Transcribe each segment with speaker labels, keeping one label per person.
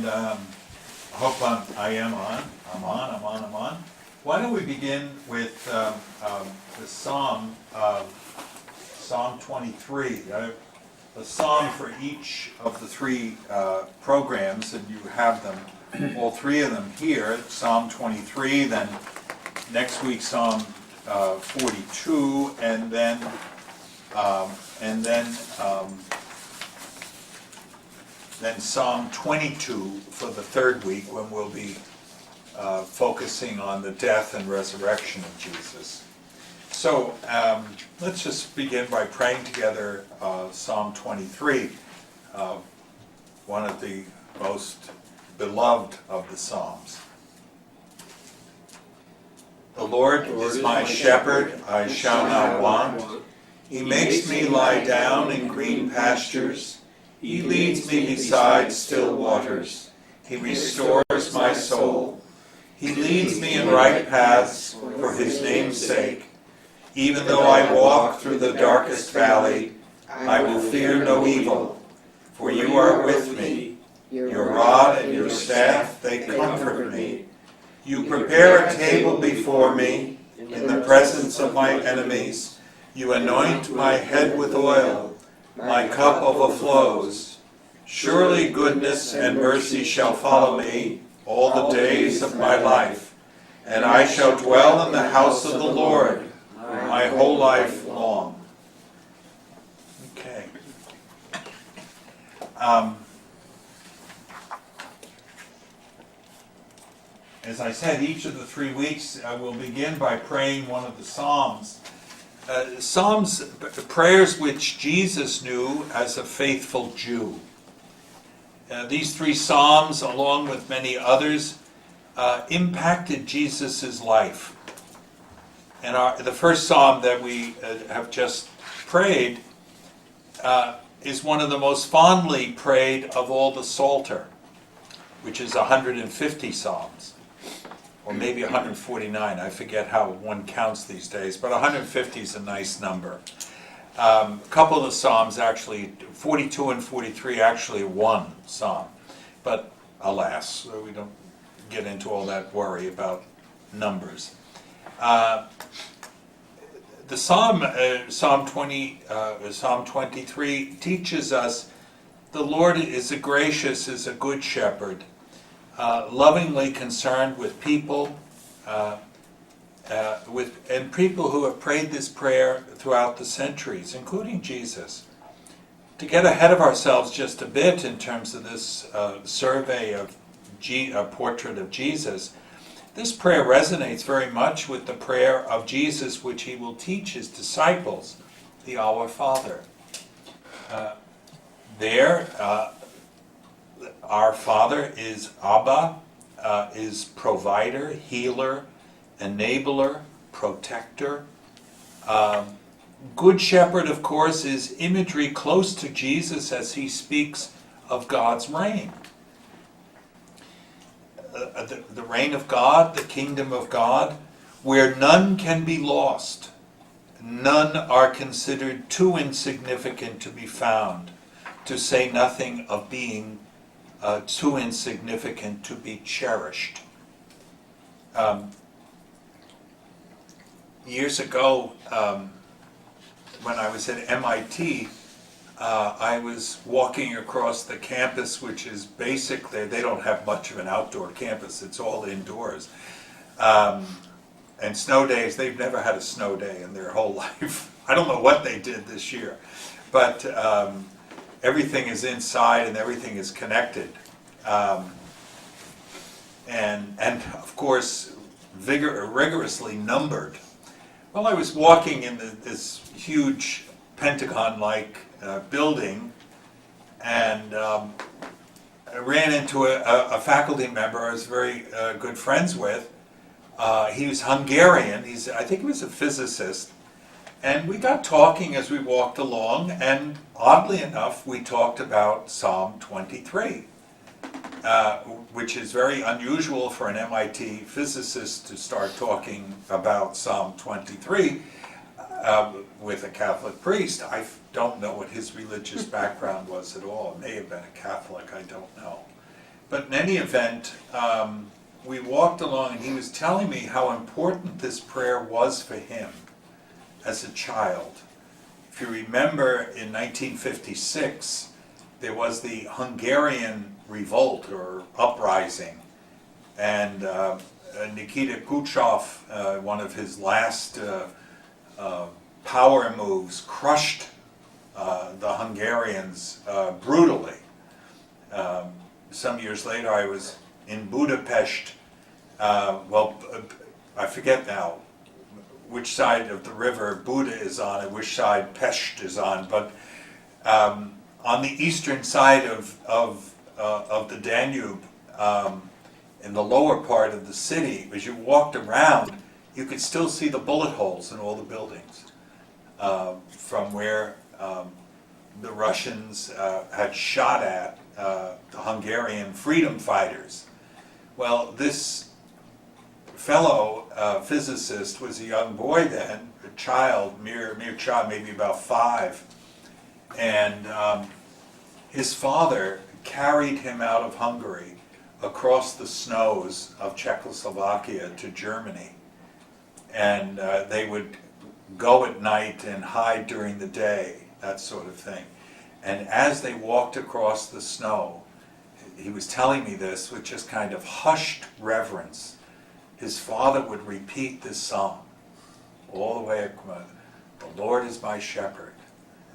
Speaker 1: And hope I am on. I'm on. Why don't we begin with the Psalm 23. A psalm for each of the three programs, and you have them, all three of them here. Psalm 23, then next week Psalm 42, and then Psalm 22 for the third week, when we'll be focusing on the death and resurrection of Jesus. So let's just begin by praying together Psalm 23, one of the most beloved of the Psalms. The Lord is my shepherd, I shall not want. He makes me lie down in green pastures. He leads me beside still waters. He restores my soul. He leads me in right paths for his name's sake. Even though I walk through the darkest valley, I will fear no evil, for you are with me. Your rod and your staff, they comfort me. You prepare a table before me in the presence of my enemies. You anoint my head with oil. My cup overflows. Surely goodness and mercy shall follow me all the days of my life, and I shall dwell in the house of the Lord my whole life long. Okay. As I said, each of the 3 weeks I will begin by praying one of the Psalms. Psalms, prayers which Jesus knew as a faithful Jew. These 3 Psalms, along with many others, impacted Jesus' life. And the first Psalm that we have just prayed is one of the most fondly prayed of all the Psalter, which is 150 Psalms. Or maybe 149, I forget how one counts these days, but 150 is a nice number. A couple of the Psalms actually, 42 and 43, actually one Psalm. But alas, we don't get into all that worry about numbers. The Psalm 23 teaches us the Lord is a good shepherd, lovingly concerned with people, and people who have prayed this prayer throughout the centuries, including Jesus. To get ahead of ourselves just a bit in terms of this survey of a portrait of Jesus, this prayer resonates very much with the prayer of Jesus, which he will teach his disciples, the Our Father. Our Father is Abba, is provider, healer, enabler, protector. Good Shepherd, of course, is imagery close to Jesus as he speaks of God's reign. The reign of God, the kingdom of God, where none can be lost. None are considered too insignificant to be found, to say nothing of being too insignificant to be cherished. Years ago, when I was at MIT, I was walking across the campus, which is basically, they don't have much of an outdoor campus, it's all indoors. And snow days, they've never had a snow day in their whole life. I don't know what they did this year, but everything is inside and everything is connected. And of course, rigorously numbered. Well, I was walking in this huge Pentagon-like building, and I ran into a faculty member I was very good friends with. He was Hungarian. I think he was a physicist. And we got talking as we walked along, and oddly enough, we talked about Psalm 23, which is very unusual for an MIT physicist to start talking about Psalm 23 with a Catholic priest. I don't know what his religious background was at all. It may have been a Catholic, I don't know. But in any event, we walked along and he was telling me how important this prayer was for him as a child. If you remember, in 1956, there was the Hungarian revolt or uprising, and Nikita Khrushchev, one of his last power moves, crushed the Hungarians brutally. Some years later, I was in Budapest. I forget now which side of the river Buda is on and which side Pest is on, but on the eastern side of the Danube, in the lower part of the city, as you walked around, you could still see the bullet holes in all the buildings from where the Russians had shot at the Hungarian freedom fighters. Well, this fellow physicist was a young boy then, a child, mere child, maybe about 5, and his father carried him out of Hungary across the snows of Czechoslovakia to Germany, and they would go at night and hide during the day, that sort of thing. And as they walked across the snow, he was telling me this with just kind of hushed reverence. His father would repeat this song all the way across. The Lord is my shepherd,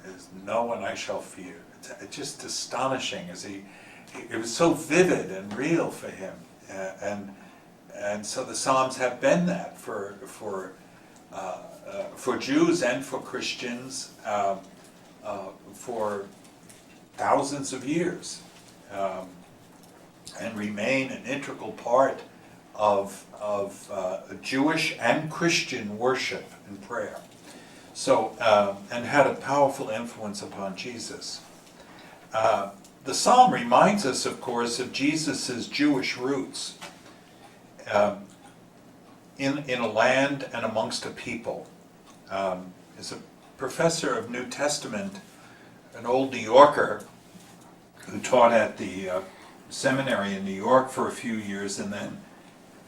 Speaker 1: there's no one I shall fear. It's just astonishing as it was so vivid and real for him. And so the Psalms have been that for Jews and for Christians for thousands of years, and remain an integral part of Jewish and Christian worship and prayer. So, and had a powerful influence upon Jesus. The psalm reminds us, of course, of Jesus' Jewish roots in a land and amongst a people. As a professor of New Testament, an old New Yorker who taught at the seminary in New York for a few years and then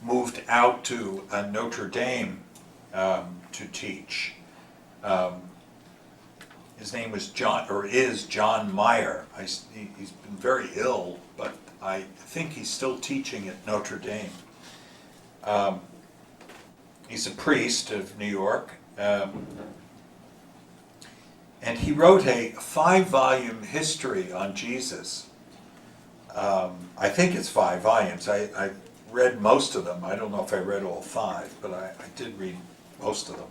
Speaker 1: moved out to Notre Dame to teach. His name was is John Meyer. He's been very ill, but I think he's still teaching at Notre Dame. He's a priest of New York. And he wrote a 5-volume history on Jesus. I think it's 5 volumes. I read most of them. I don't know if I read all 5, but I did read most of them.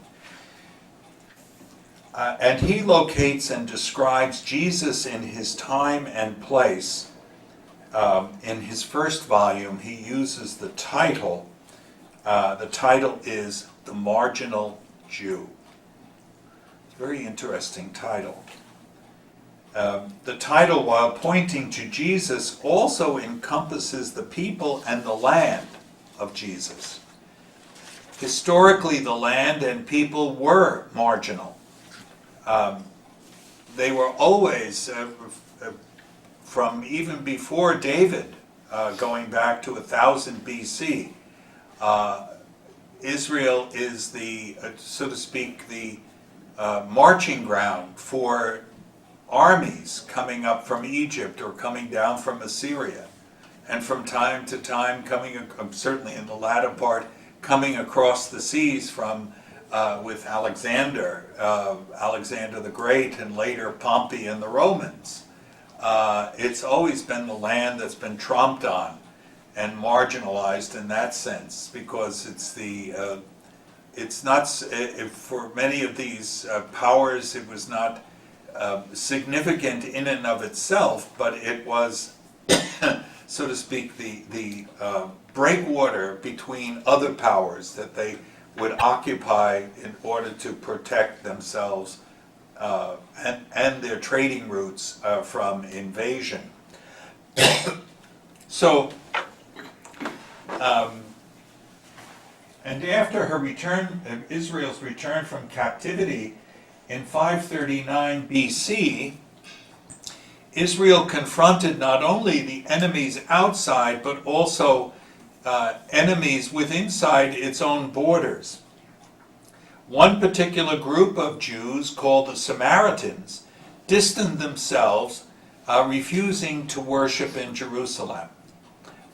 Speaker 1: And he locates and describes Jesus in his time and place. In his first volume, he uses the title. The title is The Marginal Jew. Very interesting title. The title, while pointing to Jesus, also encompasses the people and the land of Jesus. Historically, the land and people were marginal. They were always, from even before David, going back to 1000 BC, Israel is the, so to speak, the marching ground for armies coming up from Egypt or coming down from Assyria, and from time to time coming, certainly in the latter part, coming across the seas from with Alexander the Great, and later Pompey and the Romans. It's always been the land that's been tromped on and marginalized in that sense, because it's not, for many of these powers, it was not significant in and of itself, but it was, so to speak, the breakwater between other powers that they would occupy in order to protect themselves and their trading routes from invasion. So, and after her return, Israel's return from captivity in 539 BC, Israel confronted not only the enemies outside, but also enemies inside its own borders. One particular group of Jews, called the Samaritans, distanced themselves, refusing to worship in Jerusalem,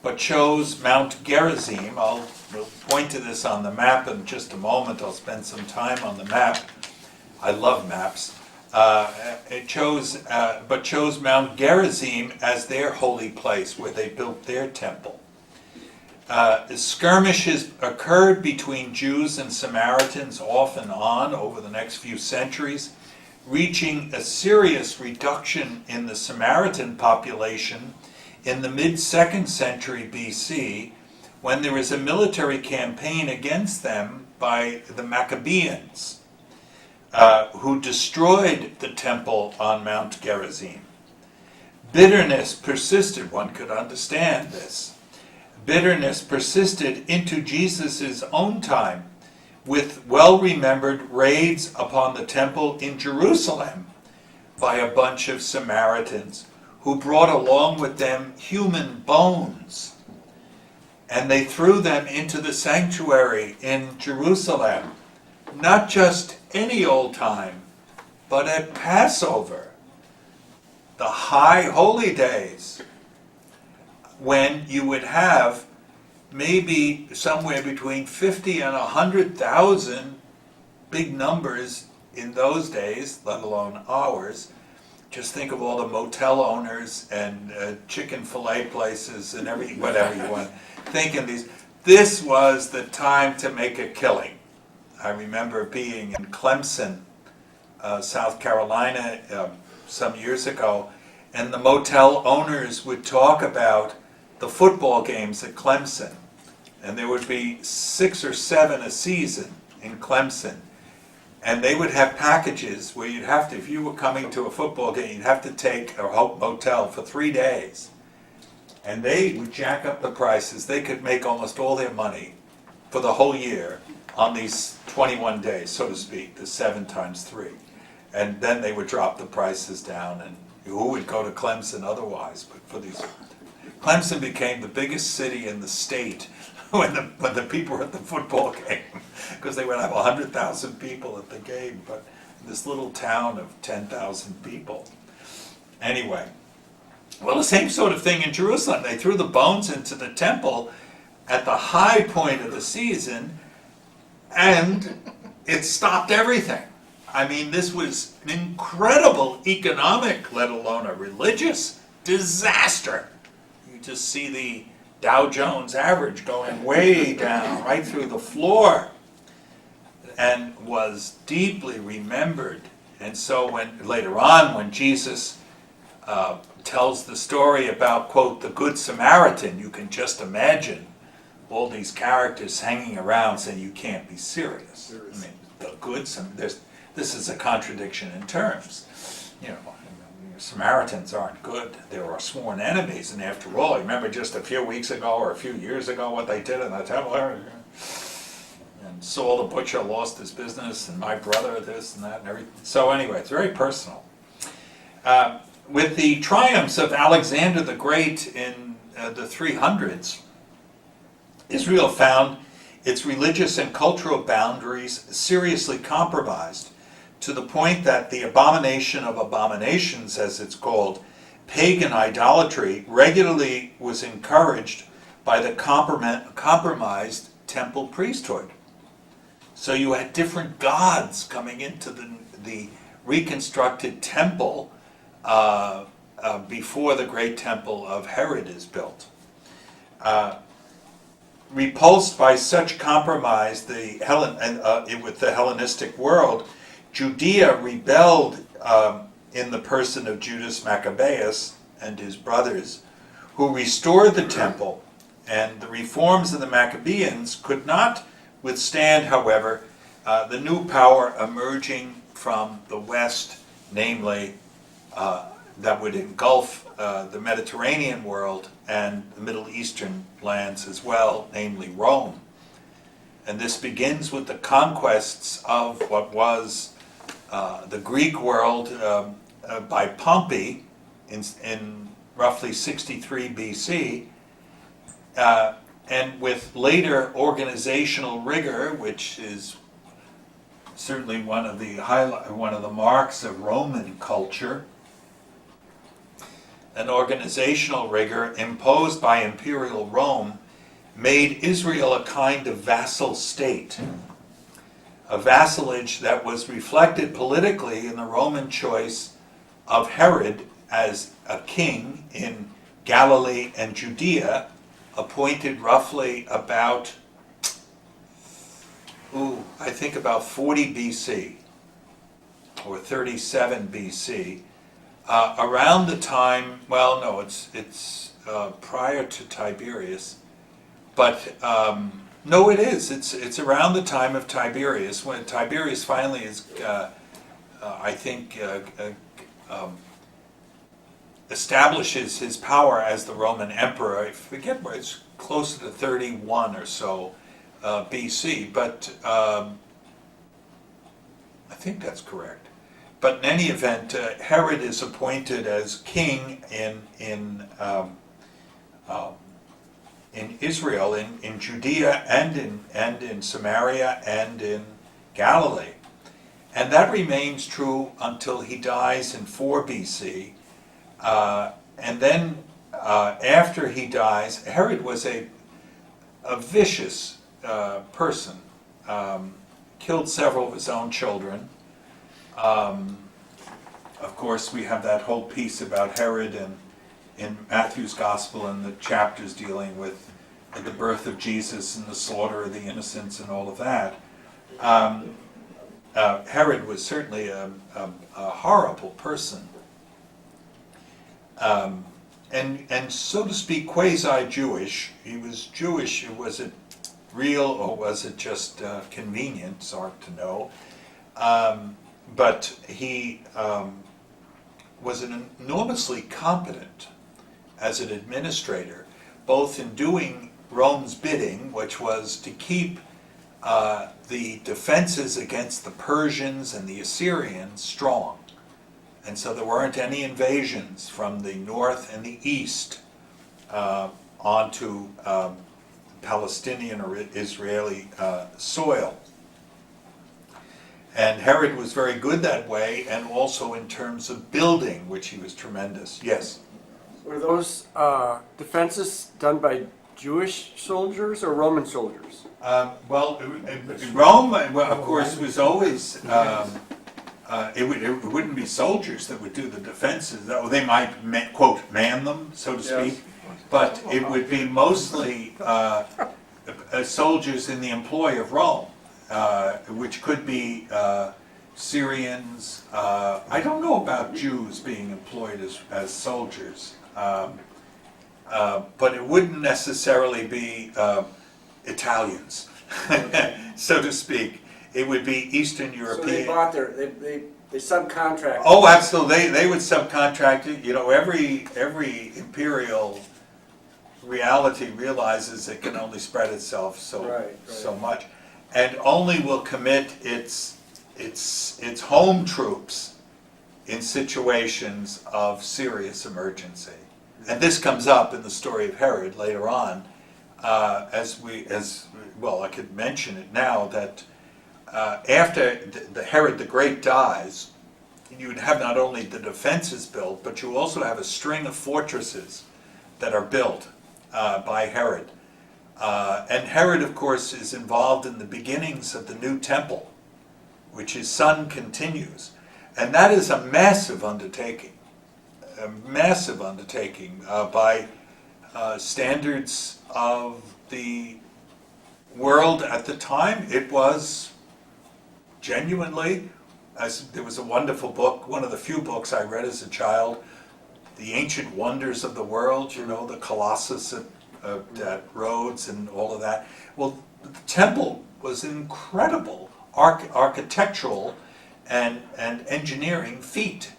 Speaker 1: but chose Mount Gerizim. We'll point to this on the map in just a moment. I'll spend some time on the map. I love maps. Chose Mount Gerizim as their holy place where they built their temple. Skirmishes occurred between Jews and Samaritans off and on over the next few centuries, reaching a serious reduction in the Samaritan population in the mid-2nd century BC, when there was a military campaign against them by the Maccabees, who destroyed the temple on Mount Gerizim. Bitterness persisted. One could understand this. Bitterness persisted into Jesus' own time, with well-remembered raids upon the temple in Jerusalem by a bunch of Samaritans who brought along with them human bones. And they threw them into the sanctuary in Jerusalem, not just any old time, but at Passover, the high holy days, when you would have maybe somewhere between 50 and 100,000, big numbers in those days, let alone ours. Just think of all the motel owners and chicken fillet places and whatever you want. Think of these. This was the time to make a killing. I remember being in Clemson, South Carolina, some years ago, and the motel owners would talk about the football games at Clemson. And there would be 6 or 7 a season in Clemson. And they would have packages where you'd have to, if you were coming to a football game, you'd have to take a motel for 3 days. And they would jack up the prices. They could make almost all their money for the whole year on these 21 days, so to speak, the 7 times 3. And then they would drop the prices down, and who would go to Clemson otherwise? But for these, Clemson became the biggest city in the state when the people were at the football game, because they would have 100,000 people at the game, but this little town of 10,000 people. Anyway, well, the same sort of thing in Jerusalem. They threw the bones into the temple at the high point of the season, and it stopped everything. I mean, this was an incredible economic, let alone a religious disaster. You just see the Dow Jones average going way down, right through the floor, and was deeply remembered. And so later on, when Jesus tells the story about, quote, the Good Samaritan, you can just imagine all these characters hanging around saying, you can't be serious. I mean, the Good Samaritan, this is a contradiction in terms. You know, Samaritans aren't good. They were sworn enemies, and after all, remember just a few weeks ago or a few years ago what they did in the temple? And Saul the butcher lost his business, and my brother this and that and everything. So anyway, it's very personal. With the triumphs of Alexander the Great in the 300s, Israel found its religious and cultural boundaries seriously compromised, to the point that the abomination of abominations, as it's called, pagan idolatry, regularly was encouraged by the compromised temple priesthood. So you had different gods coming into the reconstructed temple before the great temple of Herod is built. Repulsed by such compromise with the Hellenistic world, Judea rebelled in the person of Judas Maccabeus and his brothers, who restored the temple, and the reforms of the Maccabees could not withstand, however, the new power emerging from the west, namely that would engulf the Mediterranean world and the Middle Eastern lands as well, namely Rome. And this begins with the conquests of what was the Greek world by Pompey, in roughly 63 BC, and with later organizational rigor, which is certainly one of the marks of Roman culture, an organizational rigor imposed by imperial Rome made Israel a kind of vassal state, a vassalage that was reflected politically in the Roman choice of Herod as a king in Galilee and Judea, appointed roughly about, I think about 40 BC or 37 BC, around the time, well, no, it's prior to Tiberius, but no, it is. It's around the time of Tiberius, when Tiberius finally is, I think, establishes his power as the Roman emperor. I forget where it's closer to 31 or so BC, but I think that's correct. But in any event, Herod is appointed as king in Israel, in Judea, and in Samaria, and in Galilee. And that remains true until he dies in 4 BC. And then after he dies, Herod was a vicious person, killed several of his own children. Of course, we have that whole piece about Herod in Matthew's Gospel, and the chapters dealing with the birth of Jesus and the slaughter of the innocents and all of that. Herod was certainly a horrible person. And so to speak, quasi-Jewish. He was Jewish. Was it real or was it just convenient? It's hard to know. But he was enormously competent as an administrator, both in doing Rome's bidding, which was to keep the defenses against the Persians and the Assyrians strong. And so there weren't any invasions from the north and the east onto Palestinian or Israeli soil. And Herod was very good that way, and also in terms of building, which he was tremendous. Yes?
Speaker 2: Were those defenses done by Jewish soldiers or Roman soldiers?
Speaker 1: Well, Rome, well, of course, was always, it wouldn't be soldiers that would do the defenses. They might, quote, man them, so to speak. Yes. But it would be mostly soldiers in the employ of Rome. Which could be Syrians. I don't know about Jews being employed as soldiers, but it wouldn't necessarily be Italians, so to speak. It would be Eastern European.
Speaker 2: So they bought they subcontracted.
Speaker 1: Oh, absolutely. They would subcontract it. You know, every imperial reality realizes it can only spread itself so much. And only will commit its home troops in situations of serious emergency. And this comes up in the story of Herod later on, as I could mention it now, that after Herod the Great dies, you would have not only the defenses built, but you also have a string of fortresses that are built by Herod. And Herod, of course, is involved in the beginnings of the new temple, which his son continues. And that is a massive undertaking by standards of the world at the time. It was genuinely, there was a wonderful book, one of the few books I read as a child, The Ancient Wonders of the World, you know, the Colossus at Rhodes and all of that. Well, the temple was an incredible architectural and engineering feat.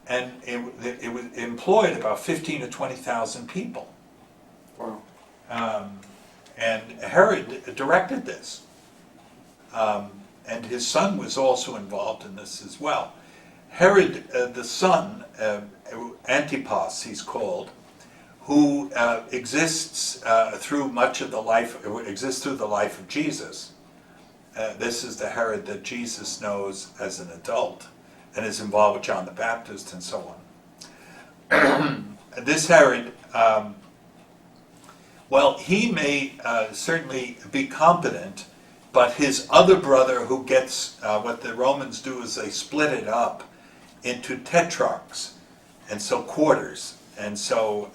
Speaker 1: And it was employed about 15 to 20,000 people.
Speaker 2: Wow.
Speaker 1: And Herod directed this. And his son was also involved in this as well. Herod, the son, Antipas, he's called, who exists through the life of Jesus. This is the Herod that Jesus knows as an adult and is involved with John the Baptist and so on. This Herod, he may certainly be competent, but his other brother, who gets, what the Romans do is they split it up into tetrarchs, and so quarters. And so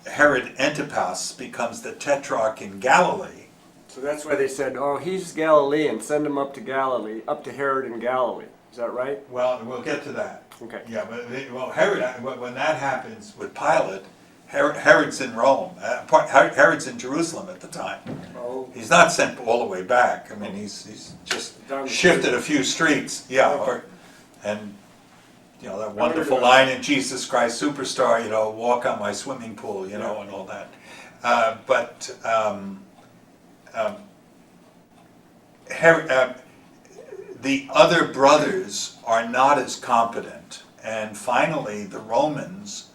Speaker 1: Herod Antipas becomes the tetrarch in Galilee.
Speaker 2: So that's why they said, oh, he's Galilean, send him up to Galilee, up to Herod in Galilee. Is that right?
Speaker 1: Well, we'll get to that.
Speaker 2: Okay.
Speaker 1: Yeah, but Herod, when that happens with Pilate, Herod's in Rome. Herod's in Jerusalem at the time.
Speaker 2: Oh.
Speaker 1: He's not sent all the way back. I mean, he's just shifted a few streets. Yeah, and that wonderful line in Jesus Christ Superstar, walk on my swimming pool, and all that. The other brothers are not as competent, and finally the Romans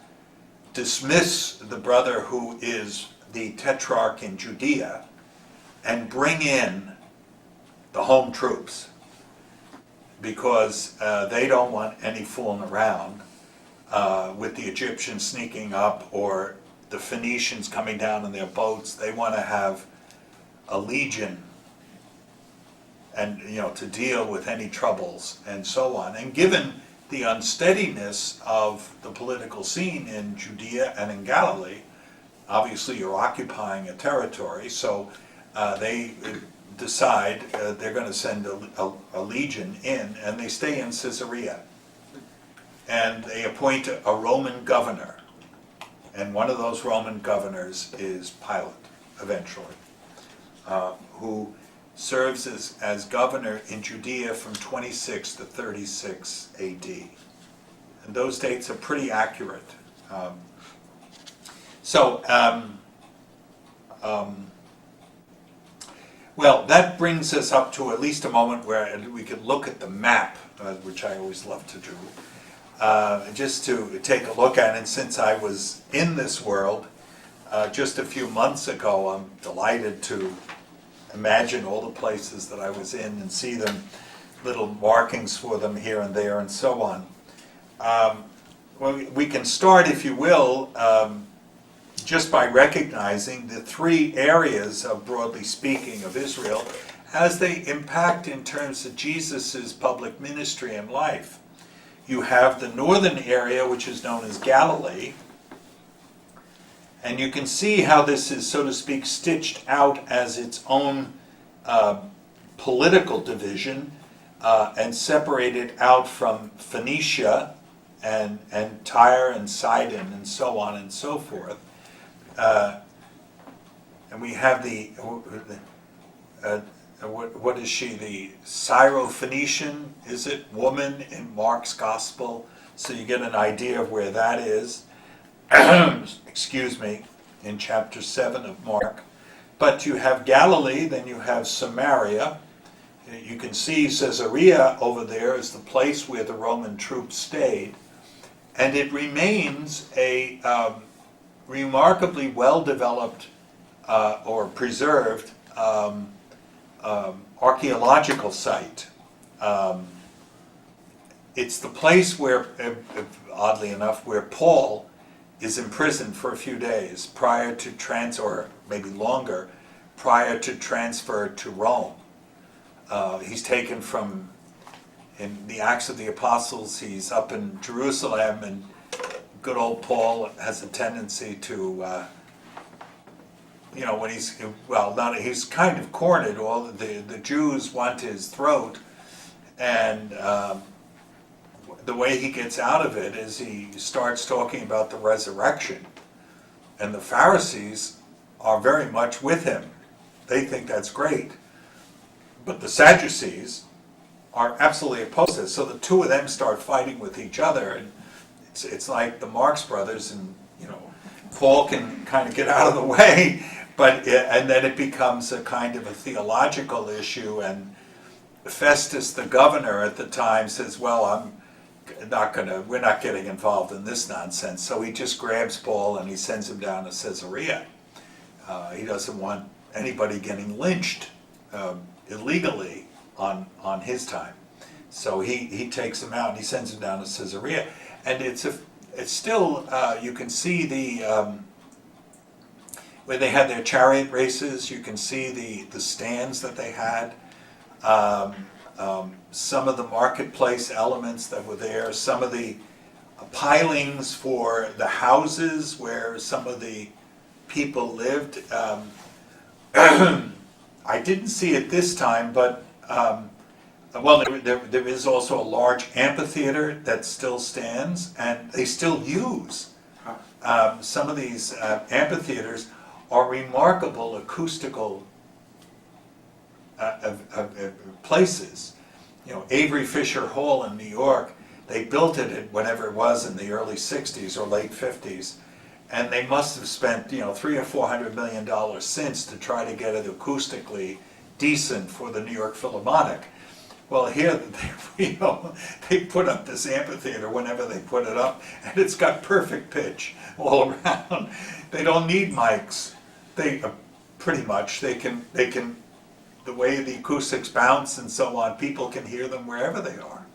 Speaker 1: dismiss the brother who is the tetrarch in Judea and bring in the home troops, because they don't want any fooling around with the Egyptians sneaking up or the Phoenicians coming down in their boats. They want to have a legion and to deal with any troubles and so on. And given the unsteadiness of the political scene in Judea and in Galilee, obviously you're occupying a territory, so they decide they're going to send a legion in, and they stay in Caesarea. And they appoint a Roman governor, and one of those Roman governors is Pilate, eventually, who serves as governor in Judea from 26 to 36 AD. And those dates are pretty accurate. That brings us up to at least a moment where we could look at the map, which I always love to do, just to take a look at it. And since I was in this world just a few months ago, I'm delighted to imagine all the places that I was in and see them, little markings for them here and there and so on. We can start, if you will, just by recognizing the three areas of, broadly speaking, of Israel as they impact in terms of Jesus' public ministry and life. You have the northern area, which is known as Galilee, and you can see how this is, so to speak, stitched out as its own political division and separated out from Phoenicia and Tyre and Sidon and so on and so forth. And we have what is she, the Syro-Phoenician, is it, woman in Mark's Gospel? So you get an idea of where that is. Excuse me, in chapter 7 of Mark. But you have Galilee, then you have Samaria. You can see Caesarea over there is the place where the Roman troops stayed. And it remains a remarkably well-developed or preserved archaeological site. It's the place where, oddly enough, where Paul is imprisoned for a few days prior to or maybe longer, prior to transfer to Rome. He's taken from, in the Acts of the Apostles, he's up in Jerusalem, and good old Paul has a tendency to, when he's kind of cornered. All the Jews want his throat, and the way he gets out of it is he starts talking about the resurrection, and the Pharisees are very much with him. They think that's great, but the Sadducees are absolutely opposed to it. So the two of them start fighting with each other, and it's like the Marx Brothers, and Paul can kind of get out of the way, and then it becomes a kind of a theological issue. And Festus, the governor at the time, says, "Well, we're not getting involved in this nonsense. So he just grabs Paul and he sends him down to Caesarea. He doesn't want anybody getting lynched illegally on his time. So he takes him out and he sends him down to Caesarea. And it's still, you can see where they had their chariot races, you can see the stands that they had. Some of the marketplace elements that were there, some of the pilings for the houses where some of the people lived. I didn't see it this time, but there is also a large amphitheater that still stands, and they still use. Some of these amphitheaters are remarkable acoustical places. You know, Avery Fisher Hall in New York, they built it at whatever it was in the early 60s or late 50s, and they must have spent, $300 or $400 million since to try to get it acoustically decent for the New York Philharmonic. Well, here, they put up this amphitheater whenever they put it up, and it's got perfect pitch all around. They don't need mics. They pretty much, they can, the way the acoustics bounce and so on, people can hear them wherever they are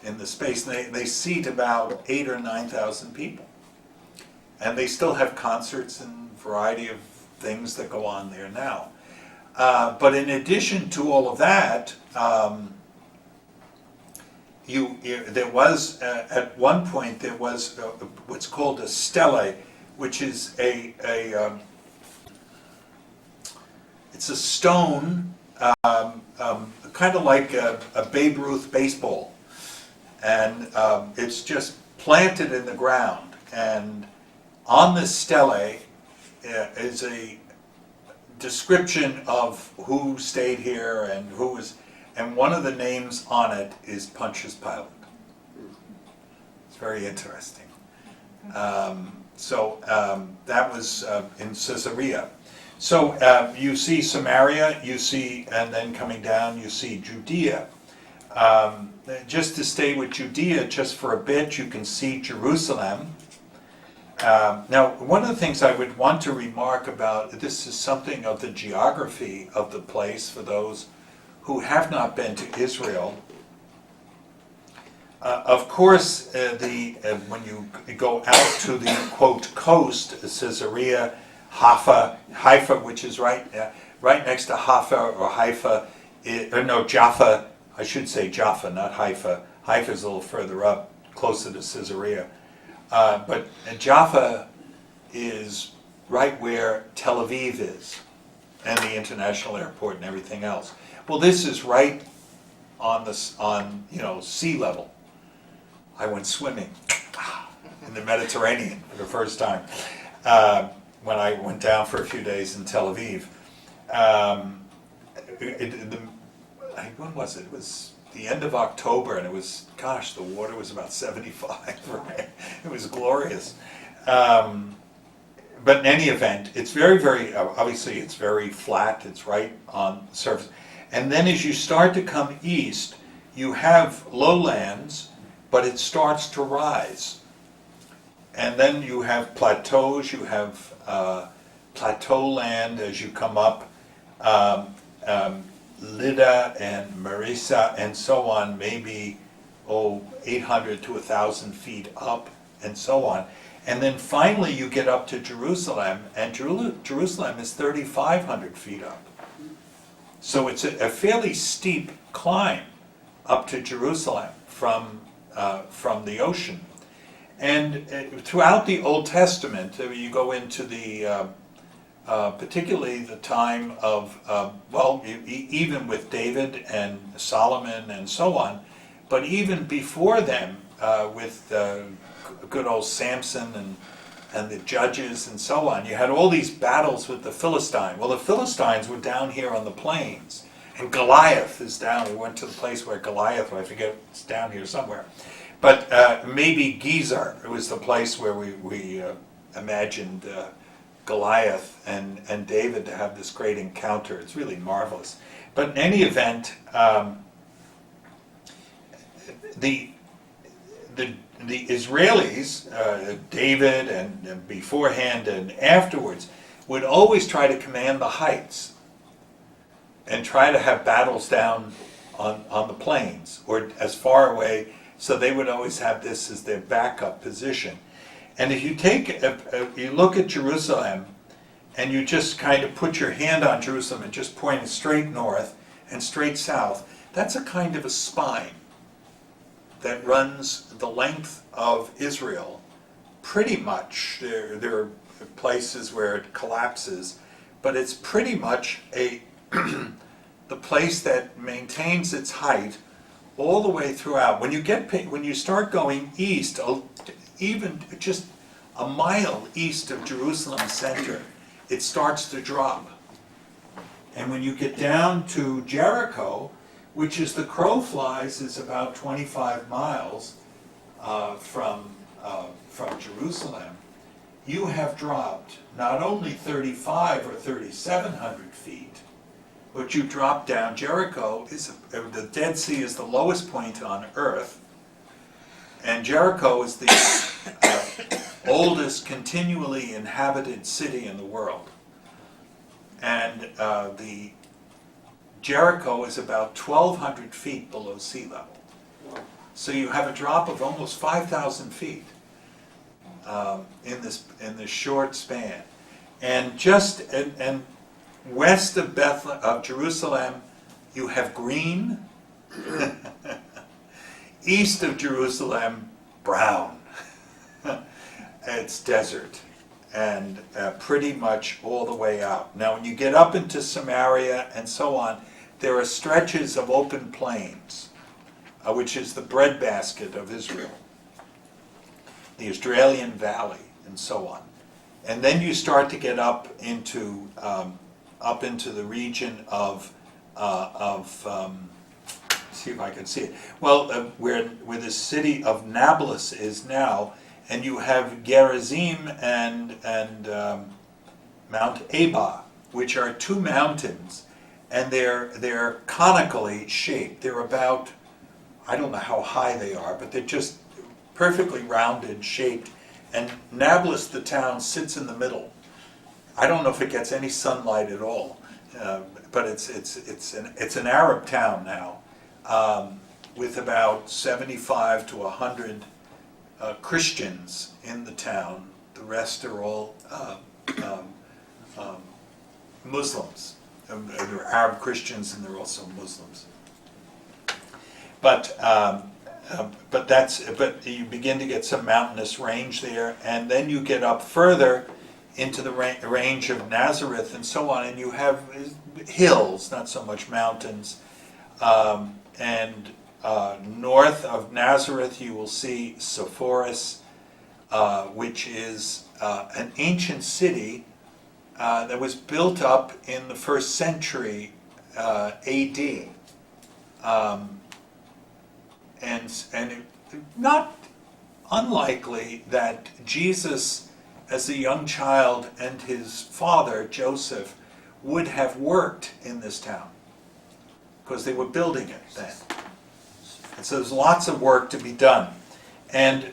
Speaker 1: in the space. And they seat about 8,000 or 9,000 people. And they still have concerts and a variety of things that go on there now. But in addition to all of that, there was, at one point, there was what's called a stele, which is it's a stone, kind of like a Babe Ruth baseball, and it's just planted in the ground. And on this stele is a description of who stayed here and who was, and one of the names on it is Pontius Pilate. It's very interesting. That was in Caesarea. So you see Samaria, you see, and then coming down, you see Judea. Just to stay with Judea just for a bit, you can see Jerusalem. Now, one of the things I would want to remark about, this is something of the geography of the place for those who have not been to Israel. Of course, when you go out to the, quote, coast, Caesarea, Haifa, which is right next to Haifa or Haifa, Jaffa, I should say Jaffa, not Haifa. Haifa is a little further up, closer to Caesarea. But Jaffa is right where Tel Aviv is, and the international airport and everything else. Well, this is right on sea level. I went swimming in the Mediterranean for the first time when I went down for a few days in Tel Aviv. When was it? It was the end of October, and it was, the water was about 75. Right? It was glorious. But in any event, it's very, very, obviously it's very flat. It's right on the surface. And then as you start to come east, you have lowlands, but it starts to rise. And then you have plateaus, you have plateau land as you come up, Lydda and Marissa and so on, maybe 800 to 1,000 feet up and so on. And then finally you get up to Jerusalem, and Jerusalem is 3,500 feet up. So it's a fairly steep climb up to Jerusalem from the ocean. And throughout the Old Testament, you go into the, particularly the time of, even with David and Solomon and so on, but even before them, with good old Samson and the judges and so on, you had all these battles with the Philistines. Well, the Philistines were down here on the plains, and Goliath is down. We went to the place where Goliath, I forget, it's down here somewhere. But maybe Gezer, it was the place where we imagined Goliath and David to have this great encounter. It's really marvelous. But in any event, the the Israelis, David and beforehand and afterwards, would always try to command the heights and try to have battles down on the plains or as far away. So they would always have this as their backup position. And if you look at Jerusalem and you just kind of put your hand on Jerusalem and just point it straight north and straight south, that's a kind of a spine that runs the length of Israel pretty much. There are places where it collapses, but it's pretty much the place that maintains its height all the way throughout. When you start going east, even just a mile east of Jerusalem center, it starts to drop. And when you get down to Jericho, which is the crow flies, is about 25 miles from Jerusalem, you have dropped not only 3,500 or 3,700 feet, but you drop down. Jericho the Dead Sea is the lowest point on earth, and Jericho is the oldest continually inhabited city in the world. And the Jericho is about 1,200 feet below sea level. So you have a drop of almost 5,000 feet in this short span. And and west of Jerusalem, you have green. East of Jerusalem, brown. It's desert, and pretty much all the way out. Now, when you get up into Samaria and so on, there are stretches of open plains, which is the breadbasket of Israel, the Australian Valley, and so on. And then you start to get up into the region of see if I can see it. Well, where the city of Nablus is now, and you have Gerizim and Mount Abba, which are two mountains, and they're conically shaped. They're about, I don't know how high they are, but they're just perfectly rounded, shaped. And Nablus, the town, sits in the middle. I don't know if it gets any sunlight at all, but it's an Arab town now, with about 75 to 100 Christians in the town. The rest are all Muslims. There are Arab Christians and there are also Muslims. But you begin to get some mountainous range there, and then you get up further into the range of Nazareth and so on, and you have hills, not so much mountains. And north of Nazareth, you will see Sepphoris, which is an ancient city that was built up in the 1st century A.D. And not unlikely that Jesus, as a young child, and his father, Joseph, would have worked in this town, because they were building it then. And so there's lots of work to be done. And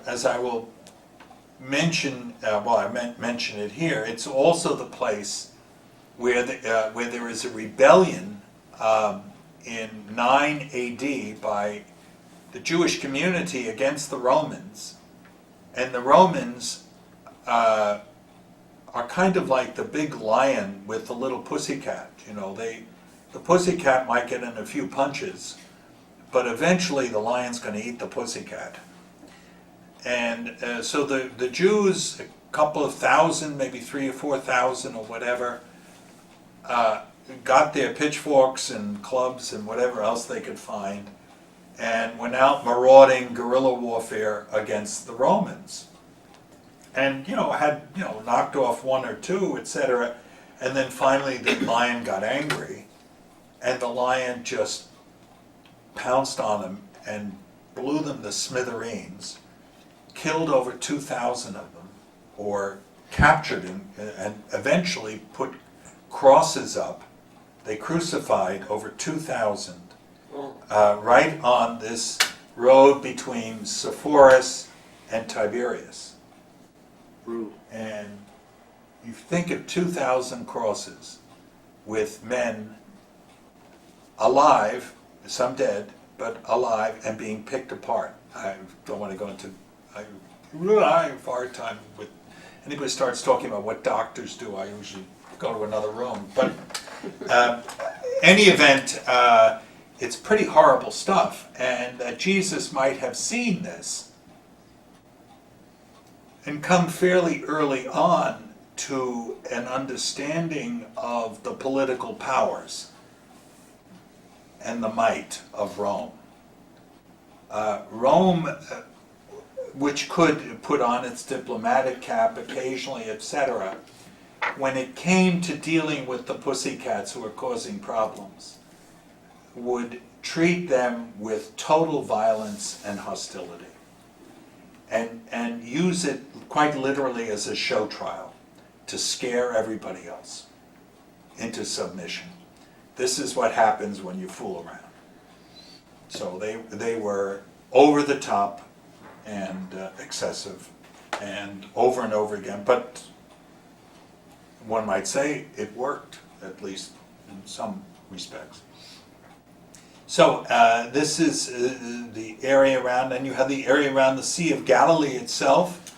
Speaker 1: as I will mention, mention it here, it's also the place where there is a rebellion in 9 A.D. by the Jewish community against the Romans. And the Romans are kind of like the big lion with the little pussycat. You know, the pussycat might get in a few punches, but eventually the lion's going to eat the pussycat. And so the Jews, a couple of thousand, maybe 3,000 or 4,000 or whatever, got their pitchforks and clubs and whatever else they could find, and went out marauding guerrilla warfare against the Romans. And, had, knocked off one or two, etc. And then finally the lion got angry, and the lion just pounced on them and blew them to smithereens, killed over 2,000 of them, or captured them, and eventually put crosses up. They crucified over 2,000 right on this road between Sepphoris and Tiberias.
Speaker 2: Brutal.
Speaker 1: And you think of 2,000 crosses with men alive, some dead, but alive and being picked apart. I don't want to go into, I have a hard time with, anybody starts talking about what doctors do, I usually go to another room. But any event, it's pretty horrible stuff. And Jesus might have seen this and come fairly early on to an understanding of the political powers and the might of Rome. Rome, which could put on its diplomatic cap occasionally, etc., when it came to dealing with the pussycats who were causing problems, would treat them with total violence and hostility, and use it quite literally as a show trial to scare everybody else into submission. This is what happens when you fool around. So they were over the top and excessive and over again, but one might say it worked, at least in some respects. So this is the area around, and you have the area around the Sea of Galilee itself.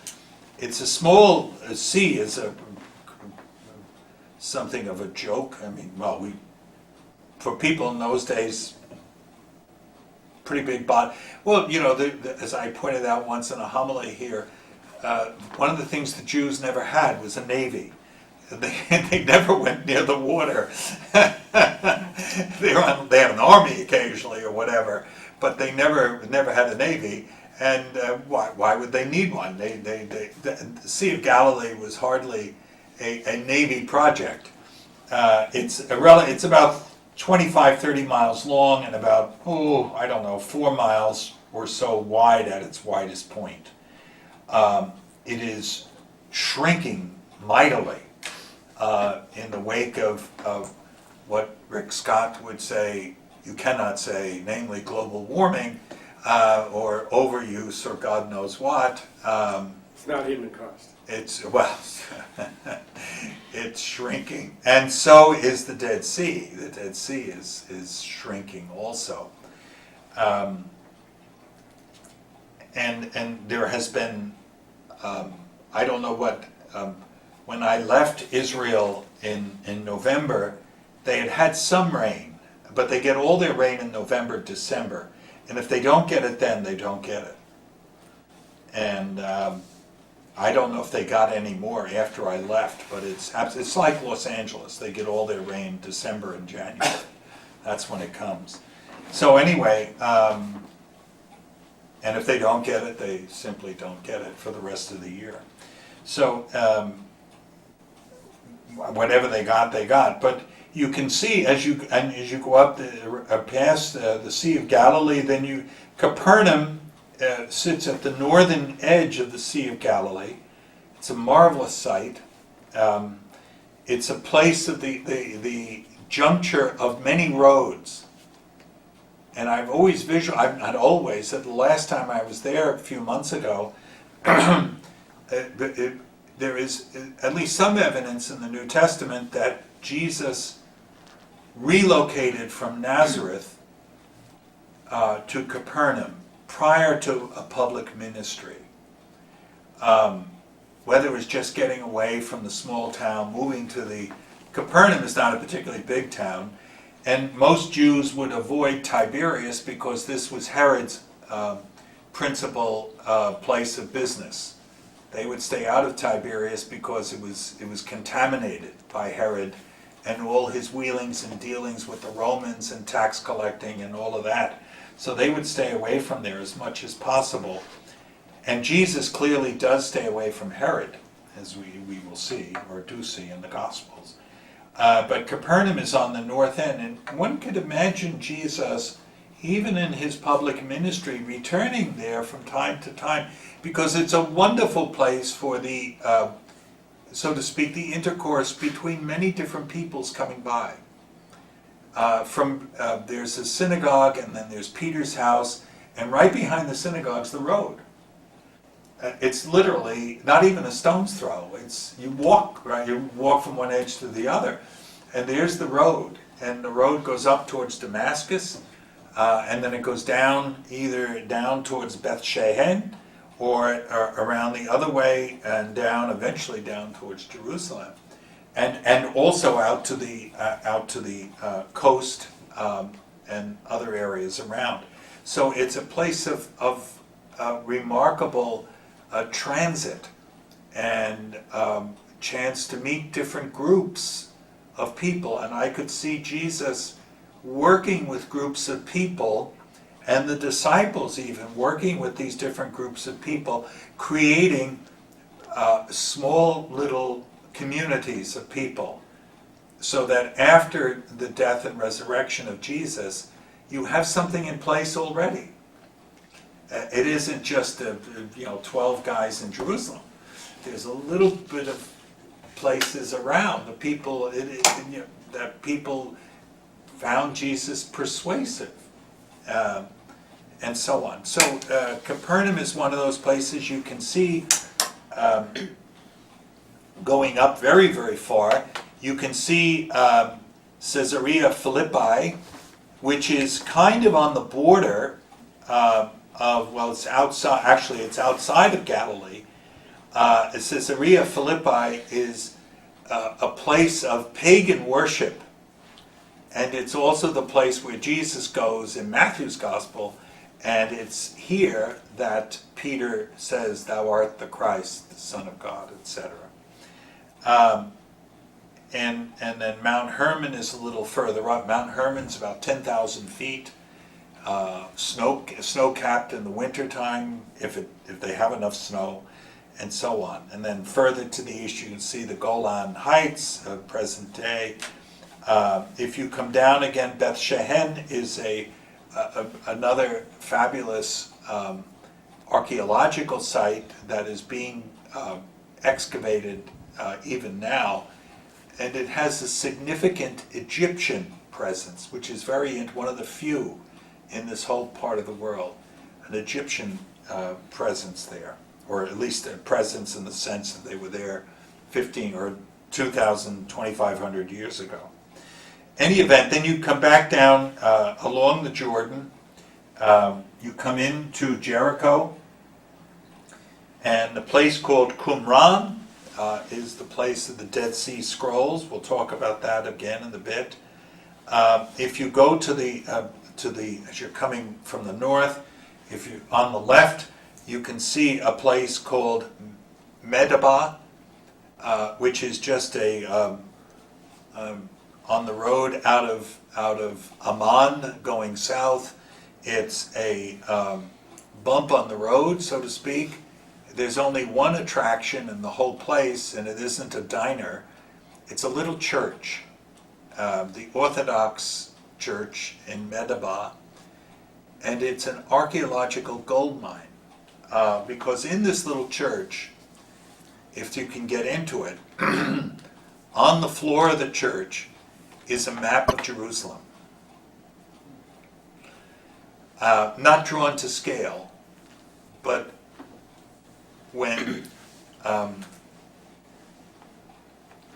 Speaker 1: It's a small sea, is something of a joke. I mean, well, for people in those days, pretty big body. Well, you know, as I pointed out once in a homily here, one of the things the Jews never had was a navy. They never went near the water. They had an army occasionally or whatever, but they never had a navy. And why would they need one? The Sea of Galilee was hardly a navy project. It's about 25, 30 miles long and about, 4 miles or so wide at its widest point. It is shrinking mightily in the wake of what Rick Scott would say you cannot say, namely global warming or overuse or God knows what.
Speaker 2: It's not human cost.
Speaker 1: It's shrinking, and so is the Dead Sea. The Dead Sea is shrinking also, and there has been I don't know what. When I left Israel in November, they had some rain, but they get all their rain in November, December, and if they don't get it then, they don't get it. And I don't know if they got any more after I left, but it's like Los Angeles. They get all their rain December and January. That's when it comes. So anyway, and if they don't get it, they simply don't get it for the rest of the year. So whatever they got. But you can see as you go up past the Sea of Galilee, then Capernaum sits at the northern edge of the Sea of Galilee. It's a marvelous sight. It's a place of the juncture of many roads. And I've always not always, the last time I was there a few months ago, there is at least some evidence in the New Testament that Jesus relocated from Nazareth to Capernaum prior to a public ministry. Whether it was just getting away from the small town, moving to Capernaum is not a particularly big town, and most Jews would avoid Tiberias because this was Herod's principal place of business. They would stay out of Tiberias because it was contaminated by Herod and all his wheelings and dealings with the Romans and tax collecting and all of that. So they would stay away from there as much as possible. And Jesus clearly does stay away from Herod, as we will see, or do see in the Gospels. But Capernaum is on the north end, and one could imagine Jesus, even in his public ministry, returning there from time to time, because it's a wonderful place for the, so to speak, the intercourse between many different peoples coming by. There's a synagogue, and then there's Peter's house, And right behind the synagogue's the road. It's literally not even a stone's throw. It's you walk, right? You walk from one edge to the other, and there's the road. And the road goes up towards Damascus, and then it goes down either down towards Beth Shean, or around the other way and down, eventually down towards Jerusalem, and also out to the coast and other areas around. So it's a place of remarkable transit and chance to meet different groups of people. And I could see Jesus working with groups of people, and the disciples even working with these different groups of people, creating small little communities of people, so that after the death and resurrection of Jesus, you have something in place already. It isn't just 12 guys in Jerusalem. There's a little bit of places around the people that people found Jesus persuasive, and so on. So Capernaum is one of those places you can see going up very, very far. You can see Caesarea Philippi, which is kind of on the border it's outside. Actually, it's outside of Galilee. Caesarea Philippi is a place of pagan worship, and it's also the place where Jesus goes in Matthew's Gospel, and it's here that Peter says, "Thou art the Christ, the Son of God," etc. And then Mount Hermon is a little further up. Mount Hermon's about 10,000 feet. Snow-capped in the wintertime, if they have enough snow, and so on. And then further to the east, you can see the Golan Heights of present day. If you come down again, Beth Shean is another fabulous archaeological site that is being excavated even now, and it has a significant Egyptian presence, which is one of the few in this whole part of the world, an Egyptian presence there, or at least a presence in the sense that they were there 15 or 2,000, 2,500 years ago. Any event, then you come back down along the Jordan, you come into Jericho, and the place called Qumran is the place of the Dead Sea Scrolls. We'll talk about that again in a bit. If you go as you're coming from the north, if you're on the left, you can see a place called Medeba, which is just on the road out of Amman going south. It's a bump on the road, so to speak. There's only one attraction in the whole place, and it isn't a diner. It's a little church, the Orthodox Church in Medeba, and it's an archaeological gold mine, because in this little church, if you can get into it, on the floor of the church is a map of Jerusalem. Not drawn to scale, but when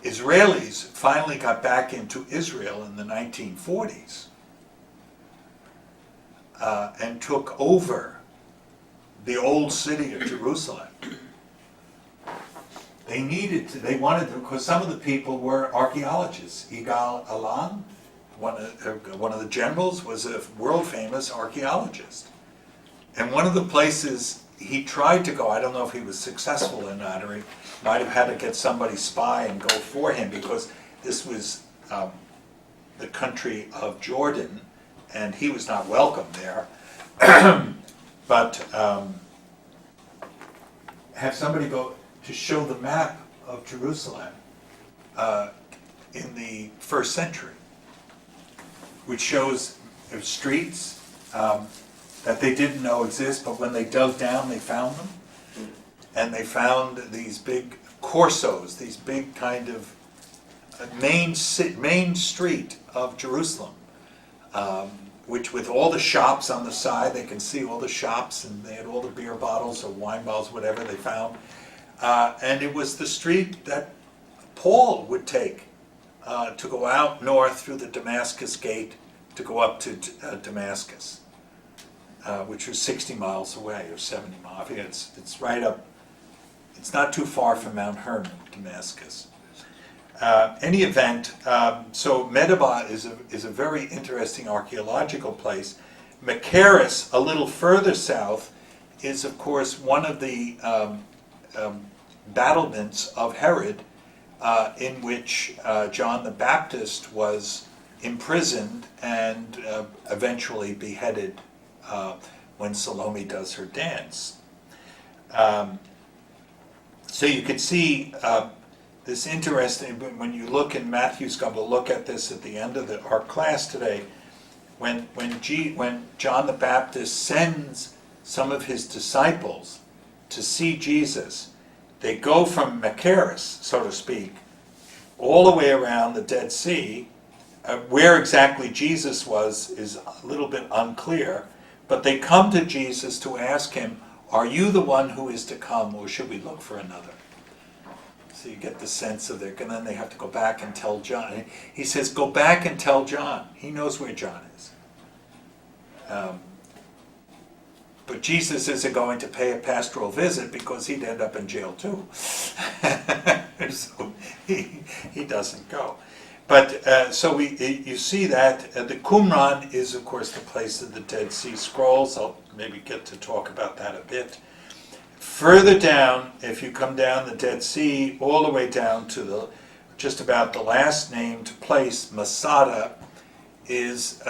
Speaker 1: Israelis finally got back into Israel in the 1940s and took over the old city of Jerusalem, they wanted to, because some of the people were archaeologists. Yigal Alan, one of the generals, was a world-famous archaeologist. And one of the places he tried to go, I don't know if he was successful in that, or he might have had to get somebody spy and go for him, because this was the country of Jordan, and he was not welcome there. But have somebody go to show the map of Jerusalem in the 1st century, which shows streets that they didn't know exist, but when they dug down, they found them. And they found these big corsos, these big kind of main street of Jerusalem, which with all the shops on the side, they can see all the shops, and they had all the beer bottles or wine bottles, whatever they found. And it was the street that Paul would take to go out north through the Damascus gate to go up to Damascus, which was 60 miles away or 70 miles. It's right up. It's not too far from Mount Hermon, Damascus. Any event, so Medeba is a very interesting archaeological place. Machaerus, a little further south, is of course one of the battlements of Herod, in which John the Baptist was imprisoned and eventually beheaded when Salome does her dance. So you can see this interesting, when you look in Matthew's Gospel, we'll look at this at the end of our class today, when John the Baptist sends some of his disciples to see Jesus, they go from Machaerus, so to speak, all the way around the Dead Sea. Where exactly Jesus was is a little bit unclear, but they come to Jesus to ask him, are you the one who is to come, or should we look for another? So you get the sense of it, and then they have to go back and tell John. He says, go back and tell John. He knows where John is. But Jesus isn't going to pay a pastoral visit because he'd end up in jail too. So he doesn't go. But so you see that the Qumran is, of course, the place of the Dead Sea Scrolls. I'll maybe get to talk about that a bit. Further down, if you come down the Dead Sea, all the way down to just about the last named place, Masada, is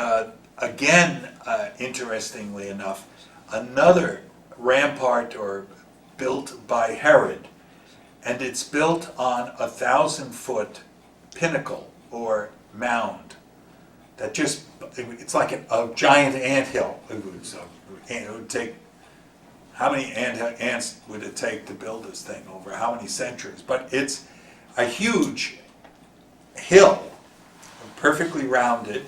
Speaker 1: again, interestingly enough, another rampart or built by Herod, and it's built on a 1,000-foot pinnacle or mound that just, it's like a giant anthill. It would take, how many ants would it take to build this thing over how many centuries? But it's a huge hill, perfectly rounded,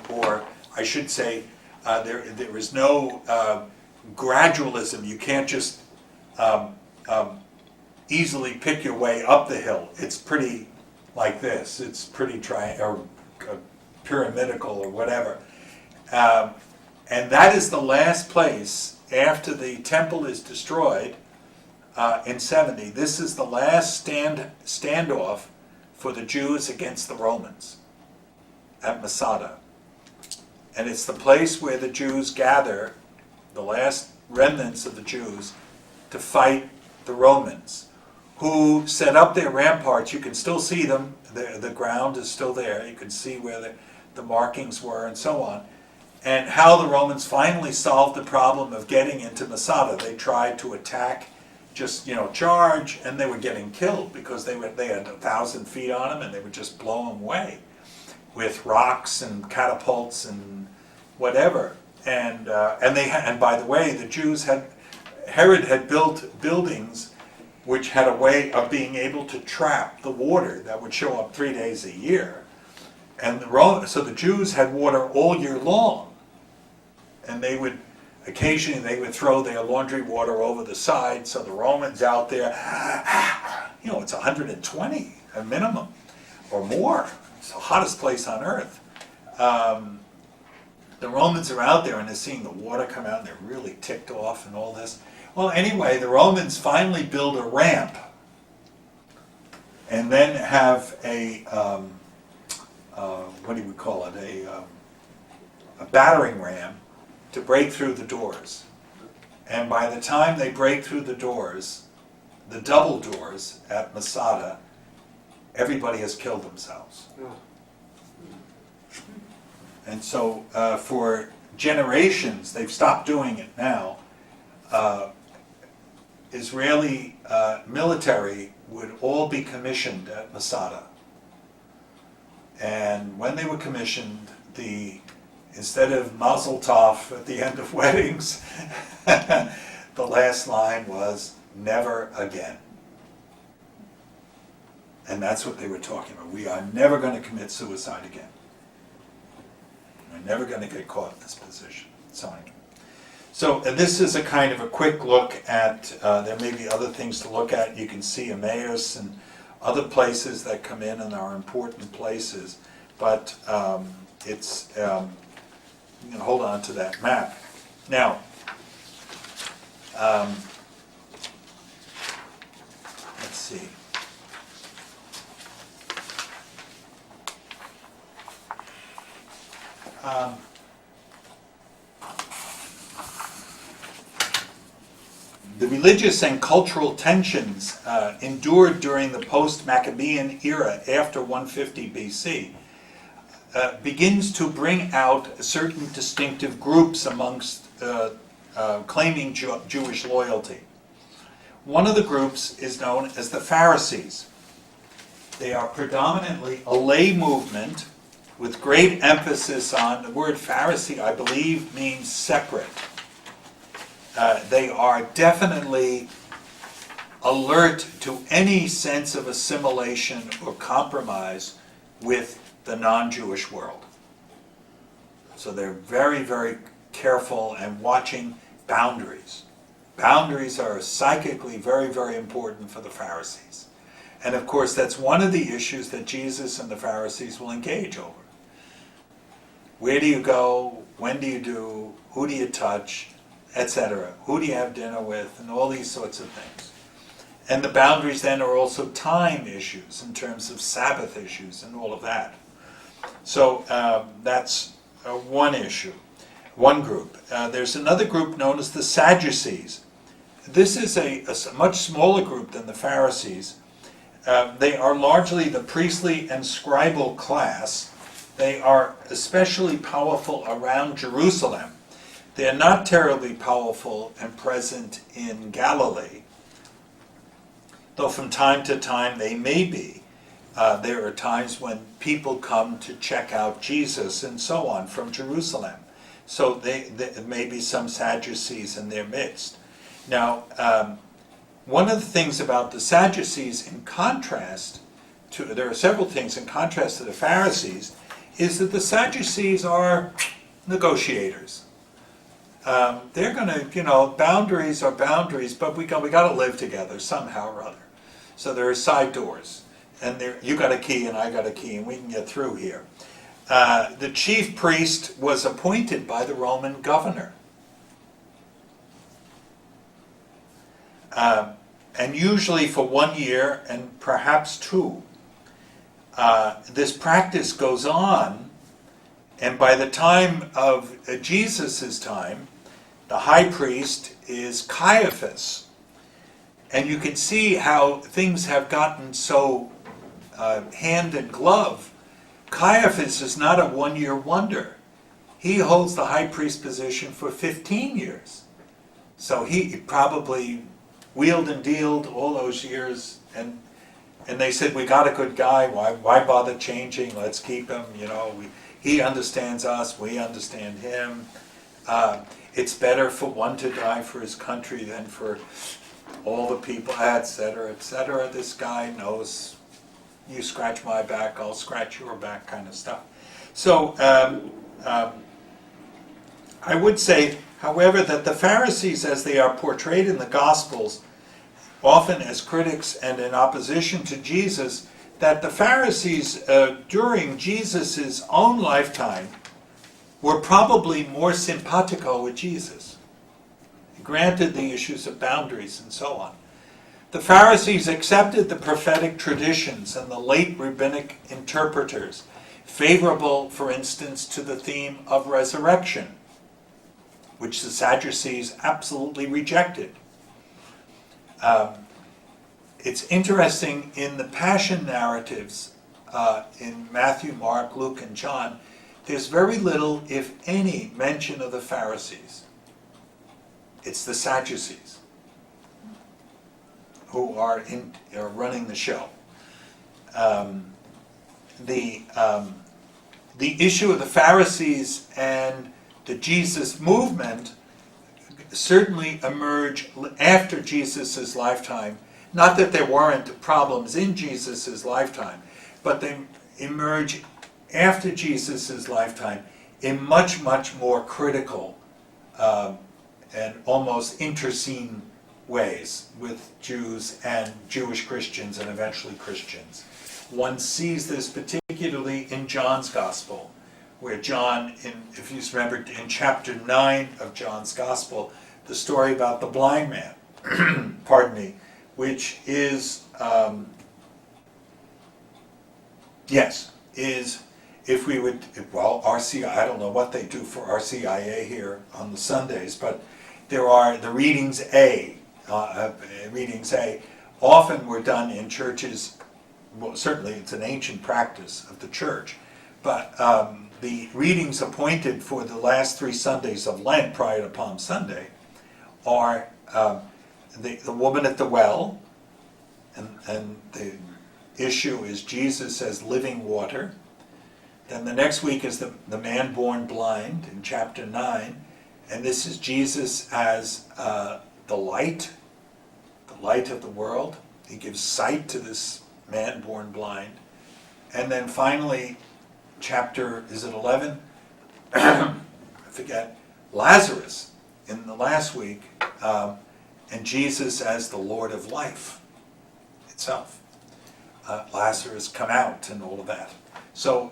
Speaker 1: or I should say, there is no gradualism. You can't just easily pick your way up the hill. It's pretty like this. It's pretty pyramidical or whatever. And that is the last place after the temple is destroyed in 70. This is the last standoff for the Jews against the Romans at Masada. And it's the place where the Jews gather, the last remnants of the Jews, to fight the Romans, who set up their ramparts. You can still see them. The ground is still there. You can see where the markings were and so on. And how the Romans finally solved the problem of getting into Masada. They tried to attack, just charge, and they were getting killed because they had 1,000 feet on them, and they would just blow them away with rocks and catapults and whatever. And by the way, the Jews Herod had built buildings which had a way of being able to trap the water that would show up 3 days a year. And so the Jews had water all year long. And occasionally they would throw their laundry water over the side, so the Romans out there, it's 120 a minimum or more. It's the hottest place on earth. The Romans are out there and they're seeing the water come out and they're really ticked off and all this. Well, anyway, the Romans finally build a ramp and then have a battering ram to break through the doors. And by the time they break through the doors, the double doors at Masada, everybody has killed themselves. And so for generations, they've stopped doing it now, Israeli military would all be commissioned at Masada. And when they were commissioned, instead of Mazel Tov at the end of weddings, the last line was, never again. And that's what they were talking about. We are never going to commit suicide again. You're never going to get caught in this position. So this is a kind of a quick look at, there may be other things to look at. You can see Emmaus and other places that come in and are important places. But it's, you can hold on to that map. Now, let's see. The religious and cultural tensions endured during the post-Maccabean era after 150 BC begins to bring out certain distinctive groups amongst claiming Jewish loyalty. One of the groups is known as the Pharisees. They are predominantly a lay movement with great emphasis on, the word Pharisee, I believe, means separate. They are definitely alert to any sense of assimilation or compromise with the non-Jewish world. So they're very, very careful and watching boundaries. Boundaries are psychically very, very important for the Pharisees. And of course, that's one of the issues that Jesus and the Pharisees will engage over. Where do you go? When do you do? Who do you touch? Etc. Who do you have dinner with? And all these sorts of things. And the boundaries then are also time issues in terms of Sabbath issues and all of that. So that's one issue, one group. There's another group known as the Sadducees. This is a much smaller group than the Pharisees. They are largely the priestly and scribal class. They are especially powerful around Jerusalem. They are not terribly powerful and present in Galilee, though from time to time they may be. There are times when people come to check out Jesus and so on from Jerusalem. So there may be some Sadducees in their midst. Now, one of the things about the Sadducees in contrast to, there are several things in contrast to the Pharisees, is that the Sadducees are negotiators. They're going to, boundaries are boundaries, but we got to live together somehow or other. So there are side doors, and you got a key and I got a key, and we can get through here. The chief priest was appointed by the Roman governor. And usually for 1 year and perhaps 2. This practice goes on, and by the time of Jesus' time, the high priest is Caiaphas. And you can see how things have gotten so hand in glove. Caiaphas is not a 1 year wonder. He holds the high priest position for 15 years. So he probably wheeled and dealed all those years, and they said, we got a good guy, why bother changing, let's keep him, he understands us, we understand him. It's better for one to die for his country than for all the people, etc., etc. This guy knows, you scratch my back, I'll scratch your back kind of stuff. So I would say, however, that the Pharisees, as they are portrayed in the Gospels, often as critics and in opposition to Jesus, that the Pharisees during Jesus' own lifetime were probably more simpatico with Jesus. Granted the issues of boundaries and so on. The Pharisees accepted the prophetic traditions and the late rabbinic interpreters, favorable, for instance, to the theme of resurrection, which the Sadducees absolutely rejected. It's interesting, in the Passion narratives, in Matthew, Mark, Luke, and John, there's very little, if any, mention of the Pharisees. It's the Sadducees who are running the show. The issue of the Pharisees and the Jesus movement certainly emerge after Jesus' lifetime. Not that there weren't problems in Jesus' lifetime, but they emerge after Jesus' lifetime in much, much more critical and almost interscene ways with Jews and Jewish Christians and eventually Christians. One sees this particularly in John's Gospel, where John, if you remember, in chapter 9 of John's Gospel, the story about the blind man, pardon me, which is, if we would, well, RCI, I don't know what they do for RCIA here on the Sundays, but there are the readings A. Readings A often were done in churches, well, certainly it's an ancient practice of the church, but the readings appointed for the last 3 Sundays of Lent prior to Palm Sunday are the woman at the well, and the issue is Jesus as living water. Then the next week is the man born blind in chapter 9, and this is Jesus as the light of the world. He gives sight to this man born blind. And then finally, chapter, is it 11? I forget. Lazarus in the last week, and Jesus as the Lord of life itself. Lazarus come out and all of that. So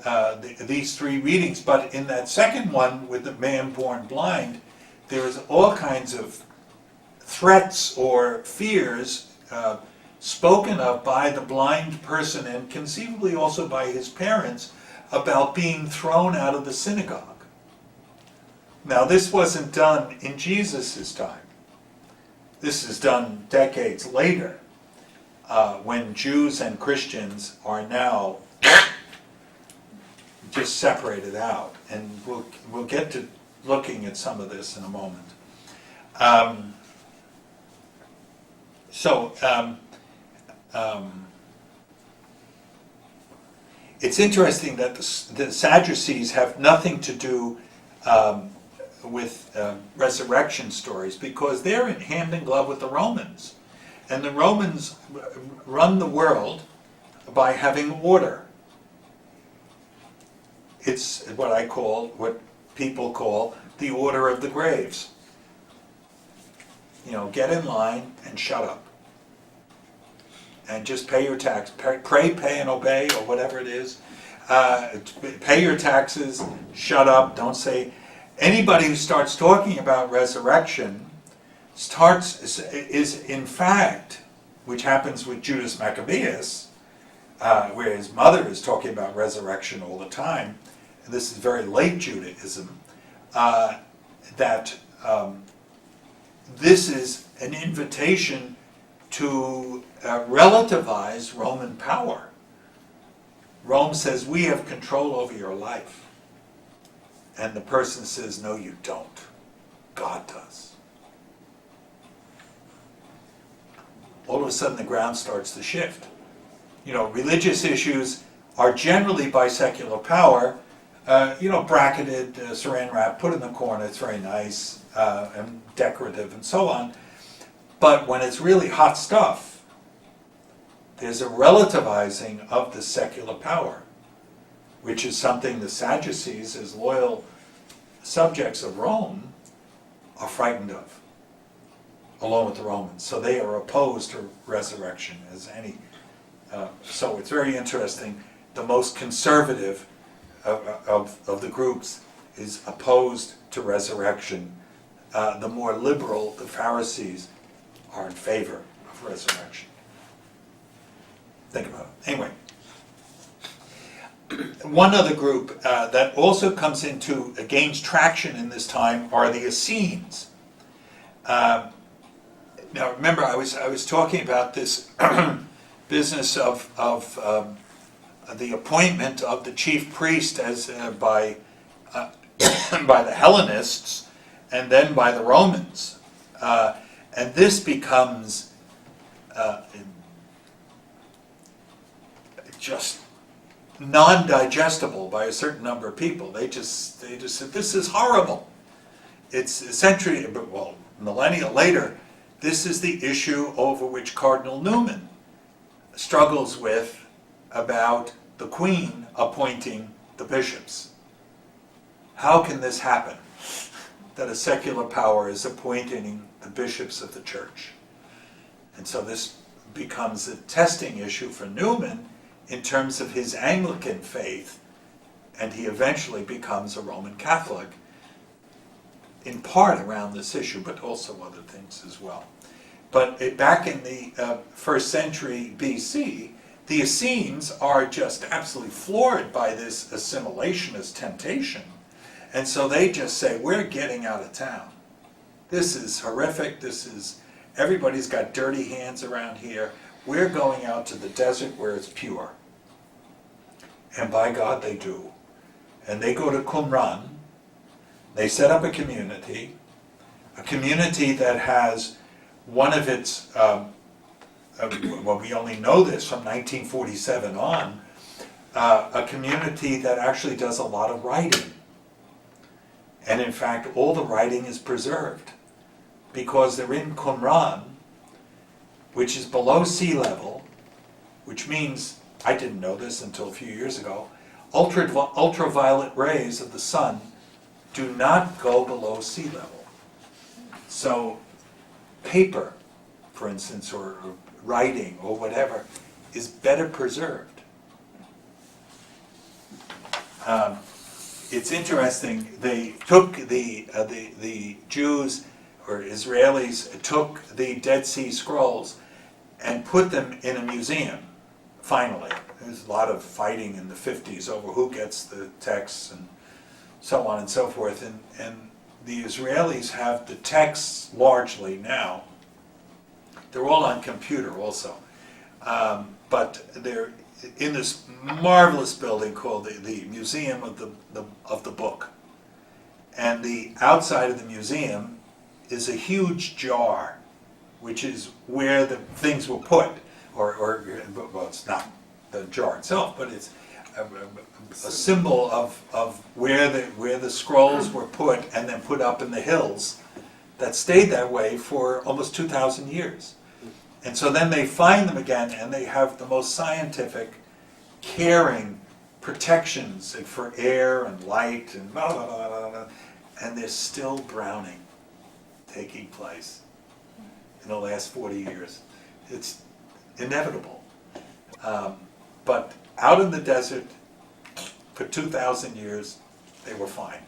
Speaker 1: these 3 readings, but in that second one with the man born blind, there is all kinds of threats or fears spoken of by the blind person and conceivably also by his parents about being thrown out of the synagogue. Now this wasn't done in Jesus' time. This is done decades later, when Jews and Christians are now just separated out. And we'll get to looking at some of this in a moment. It's interesting that the Sadducees have nothing to do with resurrection stories, because they're in hand in glove with the Romans. And the Romans run the world by having order. It's what people call the order of the graves. Get in line and shut up. And just pay your tax. Pray, pay, and obey, or whatever it is. Pay your taxes, shut up, don't say. Anybody who starts talking about resurrection is in fact, which happens with Judas Maccabeus, where his mother is talking about resurrection all the time, and this is very late Judaism, that this is an invitation to relativize Roman power. Rome says, we have control over your life. And the person says, no, you don't. God does. All of a sudden the ground starts to shift. Religious issues are generally by secular power, bracketed, saran wrap, put in the corner, it's very nice, and decorative and so on. But when it's really hot stuff, there's a relativizing of the secular power, which is something the Sadducees, as loyal subjects of Rome, are frightened of, along with the Romans. So they are opposed to resurrection as any. So it's very interesting. The most conservative of the groups is opposed to resurrection. The more liberal, the Pharisees, are in favor of resurrection. Think about it. Anyway, one other group that also gains traction in this time are the Essenes. Now remember, I was talking about this business of the appointment of the chief priest as by the Hellenists and then by the Romans, and this becomes just non-digestible by a certain number of people. They just said, this is horrible. It's a century, well, millennia later, this is the issue over which Cardinal Newman struggles with about the Queen appointing the bishops. how can this happen, that a secular power is appointing the bishops of the church? And so this becomes a testing issue for Newman in terms of his Anglican faith, and he eventually becomes a Roman Catholic, in part around this issue, but also other things as well. But back in the 1st century BC, the Essenes are just absolutely floored by this assimilationist temptation. And so they just say, we're getting out of town. This is horrific. Everybody's got dirty hands around here. We're going out to the desert where it's pure. And by God, they do. And they go to Qumran. They set up a community that has one of its, well, we only know this from 1947 on, a community that actually does a lot of writing. And in fact, all the writing is preserved because they're in Qumran, which is below sea level, which means, I didn't know this until a few years ago, ultraviolet rays of the sun do not go below sea level. So paper, for instance, or writing or whatever, is better preserved. It's interesting, they took the Jews or Israelis took the Dead Sea Scrolls and put them in a museum, finally. There's a lot of fighting in the 50s over who gets the texts and so on and so forth. And the Israelis have the texts largely now. They're all on computer also. But they're in this marvelous building called the Museum of the Book. And the outside of the museum is a huge jar, which is where the things were put. Or well, it's not the jar itself, but it's a symbol of where the scrolls were put and then put up in the hills that stayed that way for almost 2,000 years. And so then they find them again, and they have the most scientific, caring protections for air and light and blah, blah, blah, blah, blah. And there's still browning taking place in the last 40 years. It's inevitable. But out in the desert, for 2,000 years, they were fine.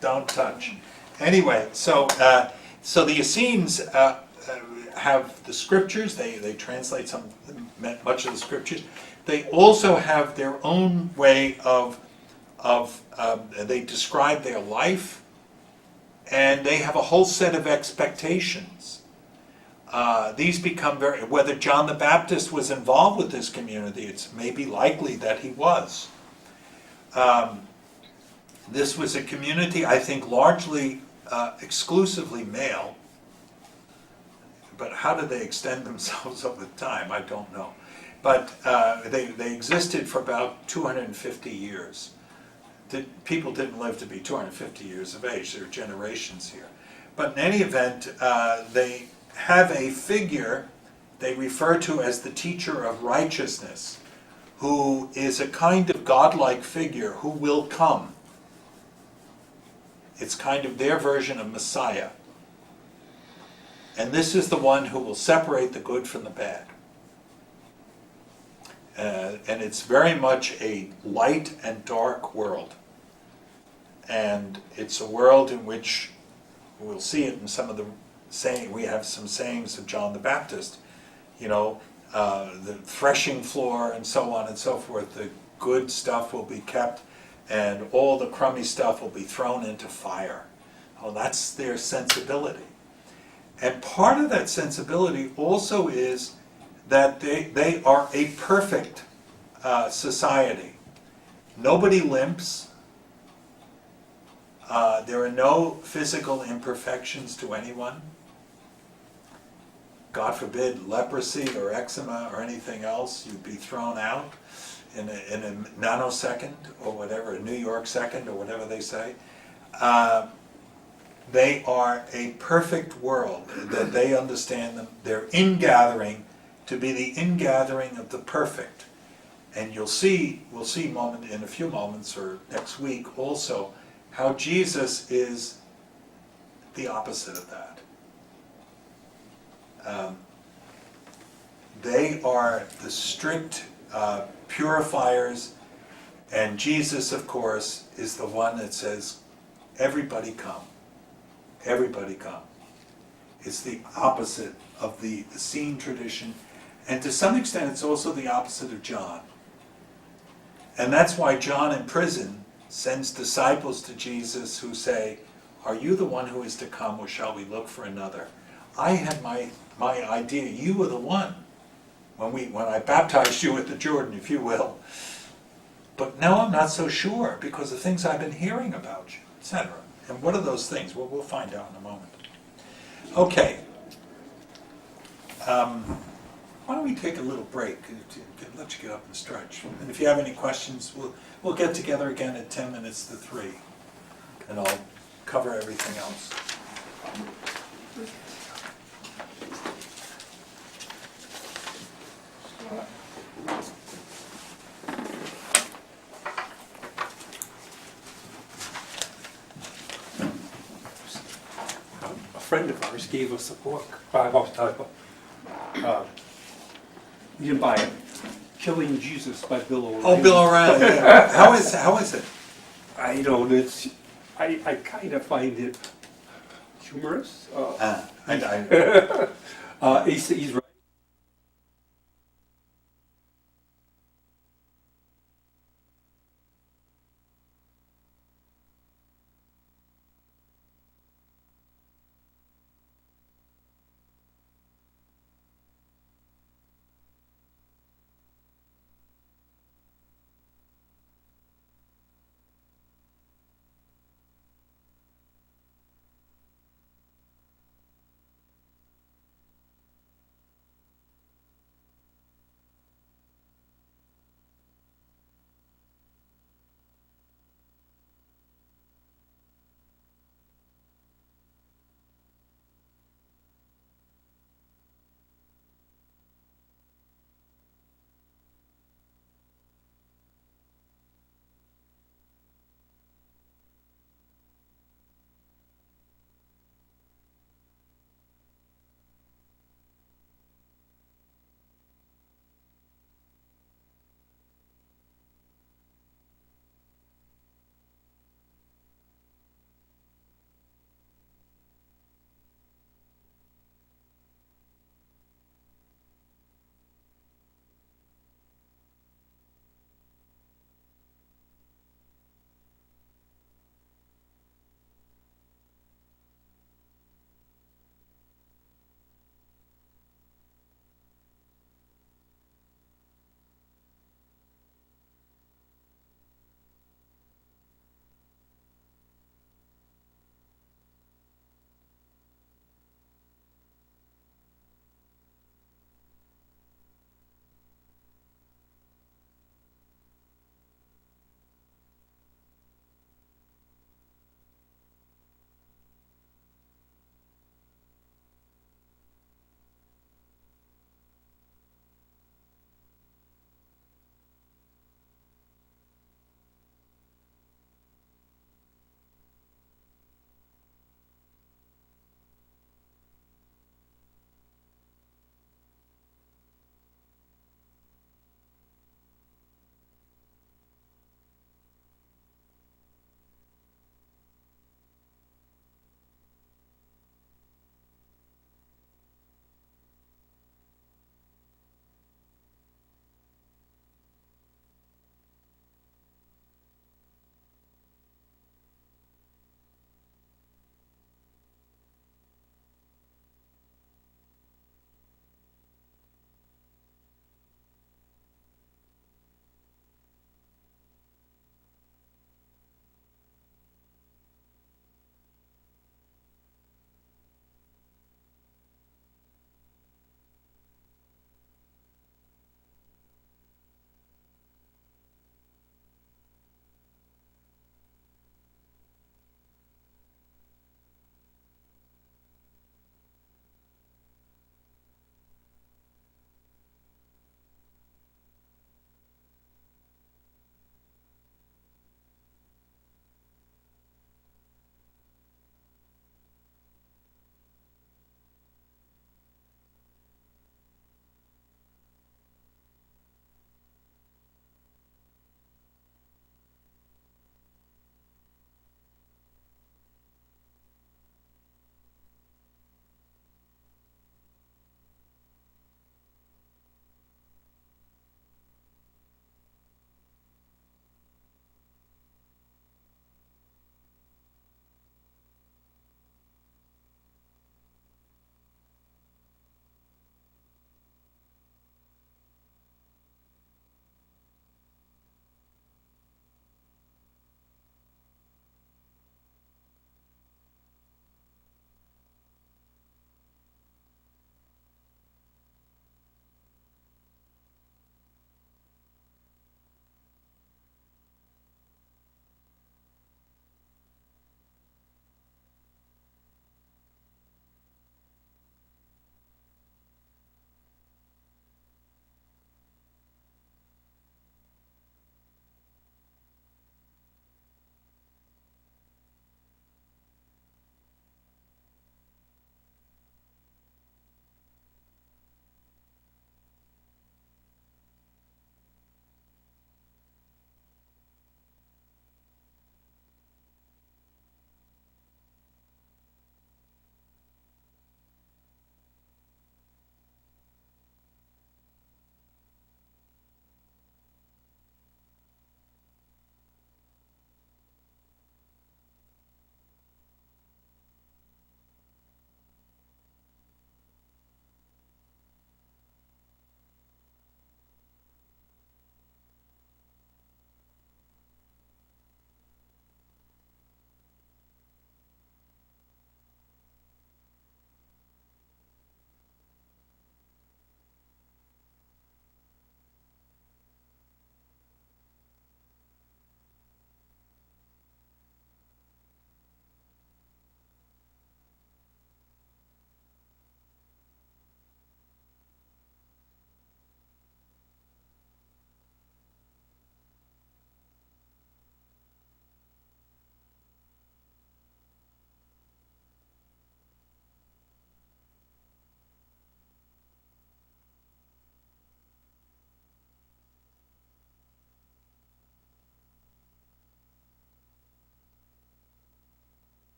Speaker 1: Don't touch. Anyway, so the Essenes have the scriptures. They translate much of the scriptures. They also have their own way of they describe their life, and they have a whole set of expectations. These become whether John the Baptist was involved with this community, it's maybe likely that he was. This was a community, I think, largely exclusively male. But how did they extend themselves over time? I don't know. But they existed for about 250 years. People didn't live to be 250 years of age. There are generations here. But in any event, they have a figure they refer to as the teacher of righteousness, who is a kind of godlike figure who will come. It's kind of their version of Messiah. And this is the one who will separate the good from the bad. And it's very much a light and dark world. And it's a world in which, we'll see it in some of the saying, we have some sayings of John the Baptist, the threshing floor and so on and so forth. The good stuff will be kept and all the crummy stuff will be thrown into fire. Oh, that's their sensibility. And part of that sensibility also is that they are a perfect society. Nobody limps. There are no physical imperfections to anyone. God forbid, leprosy or eczema or anything else, you'd be thrown out in a nanosecond or whatever, a New York second or whatever they say. They are a perfect world, that they understand them. They're ingathering to be the ingathering of the perfect. And we'll see in a few moments or next week also how Jesus is the opposite of that. They are the strict purifiers, and Jesus, of course, is the one that says, everybody come. Everybody come. It's the opposite of the Essene tradition, and to some extent it's also the opposite of John. And that's why John in prison sends disciples to Jesus who say, are you the one who is to come, or shall we look for another? I had my idea, you were the one, when I baptized you at the Jordan, if you will. But now I'm not so sure, because of things I've been hearing about you, etc. And what are those things? Well, we'll find out in a moment. Okay. Why don't we take a little break to let you get up and stretch? And if you have any questions, we'll get together again at 10 minutes to 3, and I'll cover everything else.
Speaker 3: A friend of ours gave us a book. You can buy it. Killing Jesus by Bill O'Reilly.
Speaker 1: Oh, Bill O'Reilly. Yeah. How is it?
Speaker 3: I don't. I kind of find it humorous. He's right.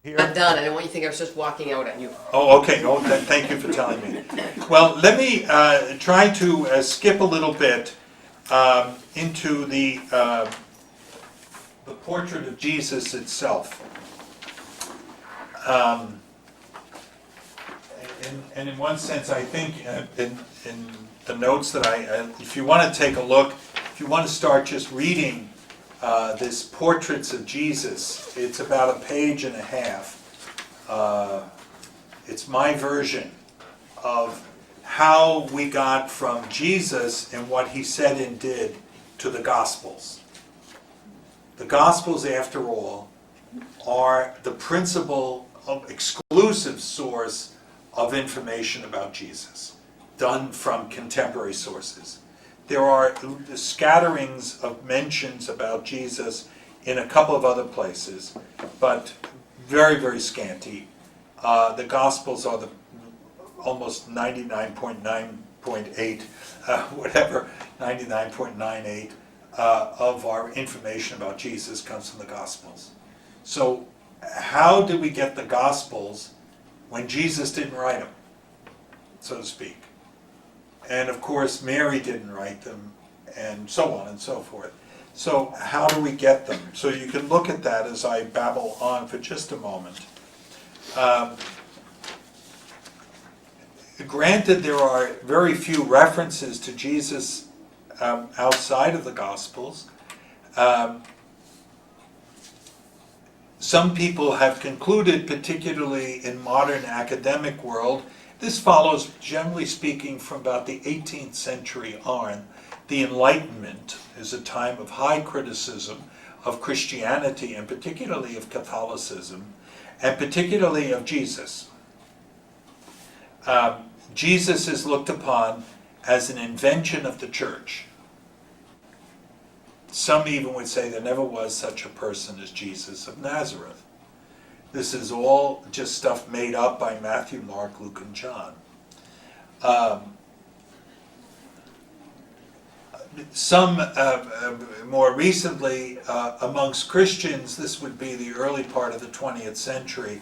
Speaker 1: Here?
Speaker 4: I'm done. I didn't want you to think I was just walking out on you.
Speaker 1: Oh, okay. Oh, thank you for telling me. Well, let me try to skip a little bit into the portrait of Jesus itself. And in one sense, I think in the notes that if you want to take a look, if you want to start just reading this Portraits of Jesus, it's about a page and a half. It's my version of how we got from Jesus and what he said and did to the Gospels. The Gospels, after all, are the principal exclusive source of information about Jesus, done from contemporary sources. There are scatterings of mentions about Jesus in a couple of other places, but very, very scanty. The Gospels are the almost 99.9.8, 99.98 of our information about Jesus comes from the Gospels. So how did we get the Gospels when Jesus didn't write them, so to speak? And of course, Mary didn't write them, and so on and so forth. So how do we get them? So you can look at that as I babble on for just a moment. Granted, there are very few references to Jesus outside of the Gospels. Some people have concluded, particularly in modern academic world, this follows, generally speaking, from about the 18th century on. The Enlightenment is a time of high criticism of Christianity, and particularly of Catholicism, and particularly of Jesus. Jesus is looked upon as an invention of the church. Some even would say there never was such a person as Jesus of Nazareth. This is all just stuff made up by Matthew, Mark, Luke, and John. Some, more recently, amongst Christians, this would be the early part of the 20th century,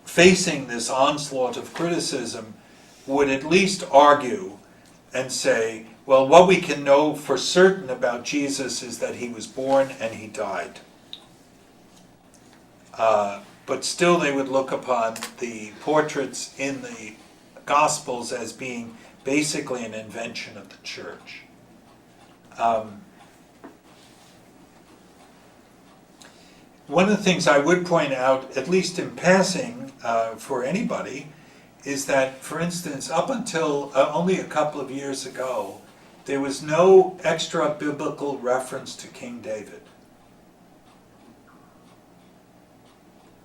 Speaker 1: facing this onslaught of criticism, would at least argue and say, well, what we can know for certain about Jesus is that he was born and he died. But still they would look upon the portraits in the Gospels as being basically an invention of the church. One of the things I would point out, at least in passing, for anybody, is that, for instance, up until only a couple of years ago, there was no extra biblical reference to King David.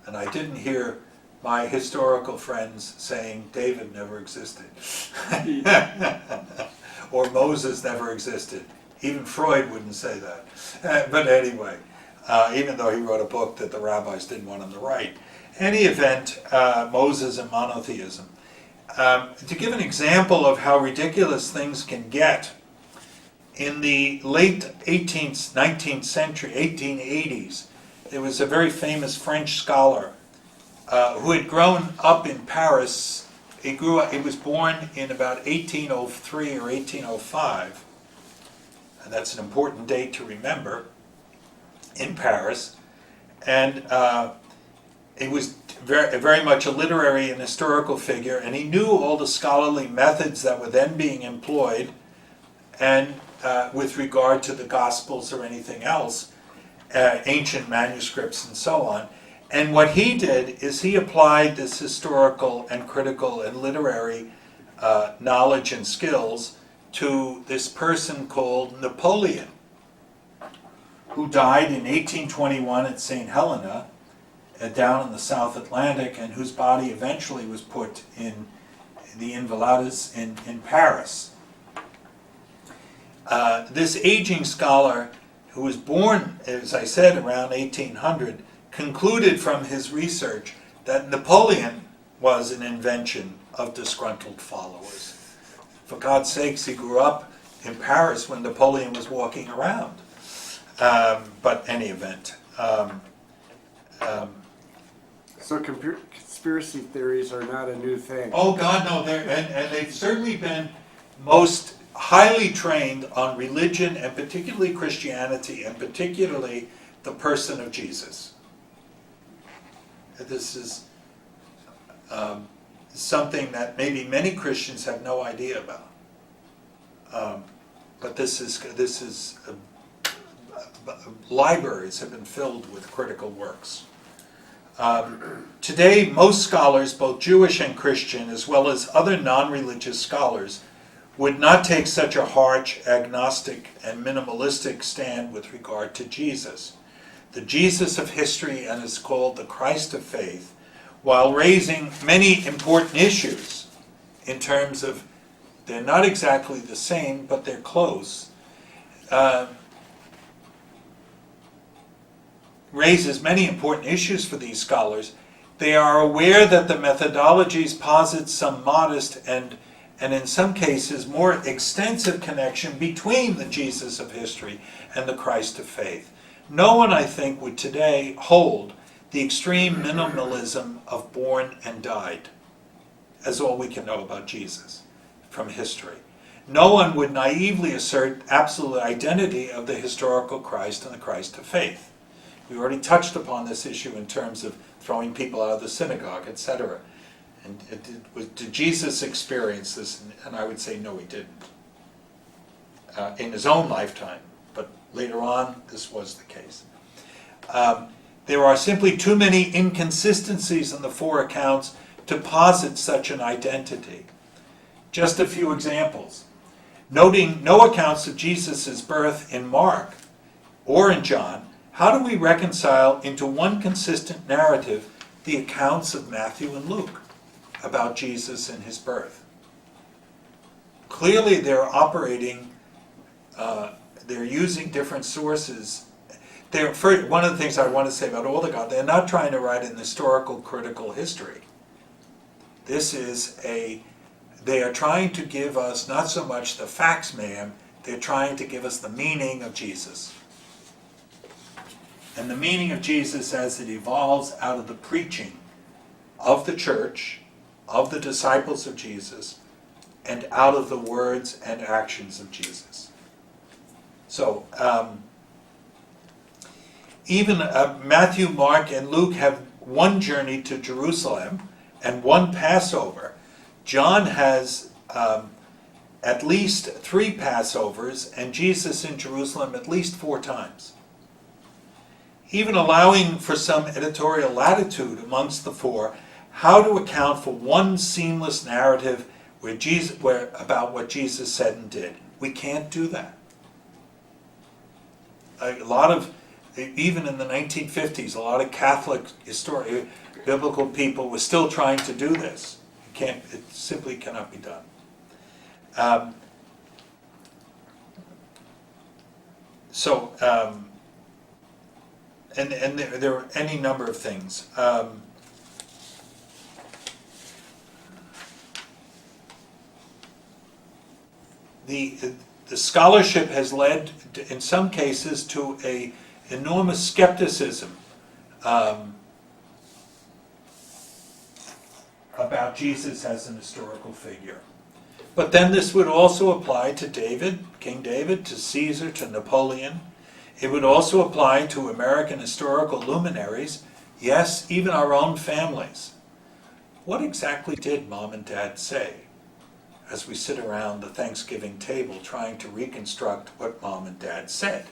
Speaker 1: And I didn't hear my historical friends saying David never existed. Or Moses never existed. Even Freud wouldn't say that. But anyway, even though he wrote a book that the rabbis didn't want him to write. In any event, Moses and monotheism. To give an example of how ridiculous things can get, in the late 19th century, 1880s, there was a very famous French scholar who had grown up in Paris. He was born in about 1803 or 1805, and that's an important date to remember, in Paris. And he was very much a literary and historical figure, and he knew all the scholarly methods that were then being employed, and with regard to the Gospels or anything else, ancient manuscripts and so on. And what he did is he applied this historical and critical and literary knowledge and skills to this person called Napoleon, who died in 1821 at St. Helena, down in the South Atlantic, and whose body eventually was put in the Invalides in Paris. This aging scholar, who was born, as I said, around 1800, concluded from his research that Napoleon was an invention of disgruntled followers. For God's sakes, he grew up in Paris when Napoleon was walking around. But any event.
Speaker 2: So conspiracy theories are not a new thing.
Speaker 1: Oh God, no! And they've certainly been most highly trained on religion, and particularly Christianity, and particularly the person of Jesus. This is something that maybe many Christians have no idea about. But libraries have been filled with critical works. Today, most scholars, both Jewish and Christian, as well as other non-religious scholars, would not take such a harsh, agnostic, and minimalistic stand with regard to Jesus. The Jesus of history, and is called the Christ of faith, while raising many important issues in terms of, they're not exactly the same, but they're close, raises many important issues for these scholars. They are aware that the methodologies posit some modest and in some cases more extensive connection between the Jesus of history and the Christ of faith. No one, I think, would today hold the extreme minimalism of born and died as all we can know about Jesus from history. No one would naively assert absolute identity of the historical Christ and the Christ of faith. We already touched upon this issue in terms of throwing people out of the synagogue, etc. And did Jesus experience this? And I would say no, he didn't. In his own lifetime, but later on, this was the case. There are simply too many inconsistencies in the four accounts to posit such an identity. Just a few examples. Noting no accounts of Jesus' birth in Mark or in John, how do we reconcile into one consistent narrative the accounts of Matthew and Luke about Jesus and his birth? Clearly they're operating, they're using different sources. One of the things I want to say about all the God, they're not trying to write an historical critical history. They are trying to give us not so much the facts, ma'am, they're trying to give us the meaning of Jesus. And the meaning of Jesus as it evolves out of the preaching of the church, of the disciples of Jesus, and out of the words and actions of Jesus. So, even Matthew, Mark, and Luke have one journey to Jerusalem and one Passover. John has at least 3 Passovers, and Jesus in Jerusalem at least 4 times. Even allowing for some editorial latitude amongst the 4, how to account for one seamless narrative about what Jesus said and did. We can't do that. A lot of, even in the 1950s, a lot of Catholic biblical people were still trying to do this. It simply cannot be done. And there are any number of things. The scholarship has led, in some cases, to a enormous skepticism about Jesus as an historical figure. But then this would also apply to David, King David, to Caesar, to Napoleon. It would also apply to American historical luminaries, yes, even our own families. What exactly did Mom and Dad say as we sit around the Thanksgiving table trying to reconstruct what Mom and Dad said,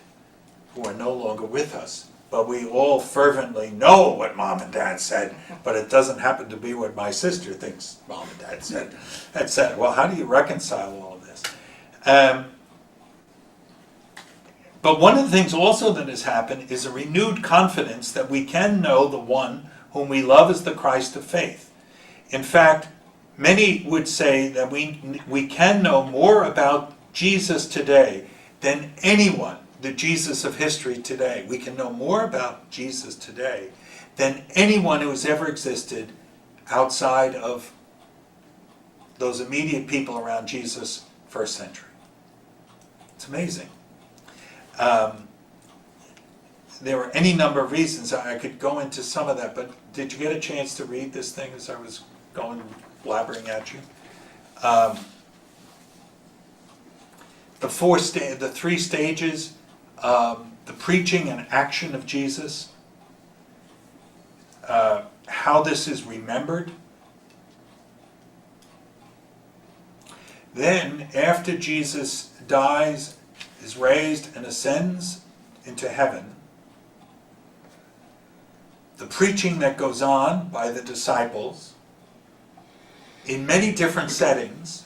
Speaker 1: who are no longer with us? But we all fervently know what Mom and Dad said, but it doesn't happen to be what my sister thinks Mom and Dad said. Well, how do you reconcile all of this? But one of the things also that has happened is a renewed confidence that we can know the one whom we love as the Christ of faith. In fact, many would say that we can know more about Jesus today than anyone, the Jesus of history today. We can know more about Jesus today than anyone who has ever existed outside of those immediate people around Jesus' first century. It's amazing. there are any number of reasons. I could go into some of that, but did you get a chance to read this thing as I was going blabbering at you? The three stages, the preaching and action of Jesus, how this is remembered. Then, after Jesus dies, is raised, and ascends into heaven, the preaching that goes on by the disciples in many different settings,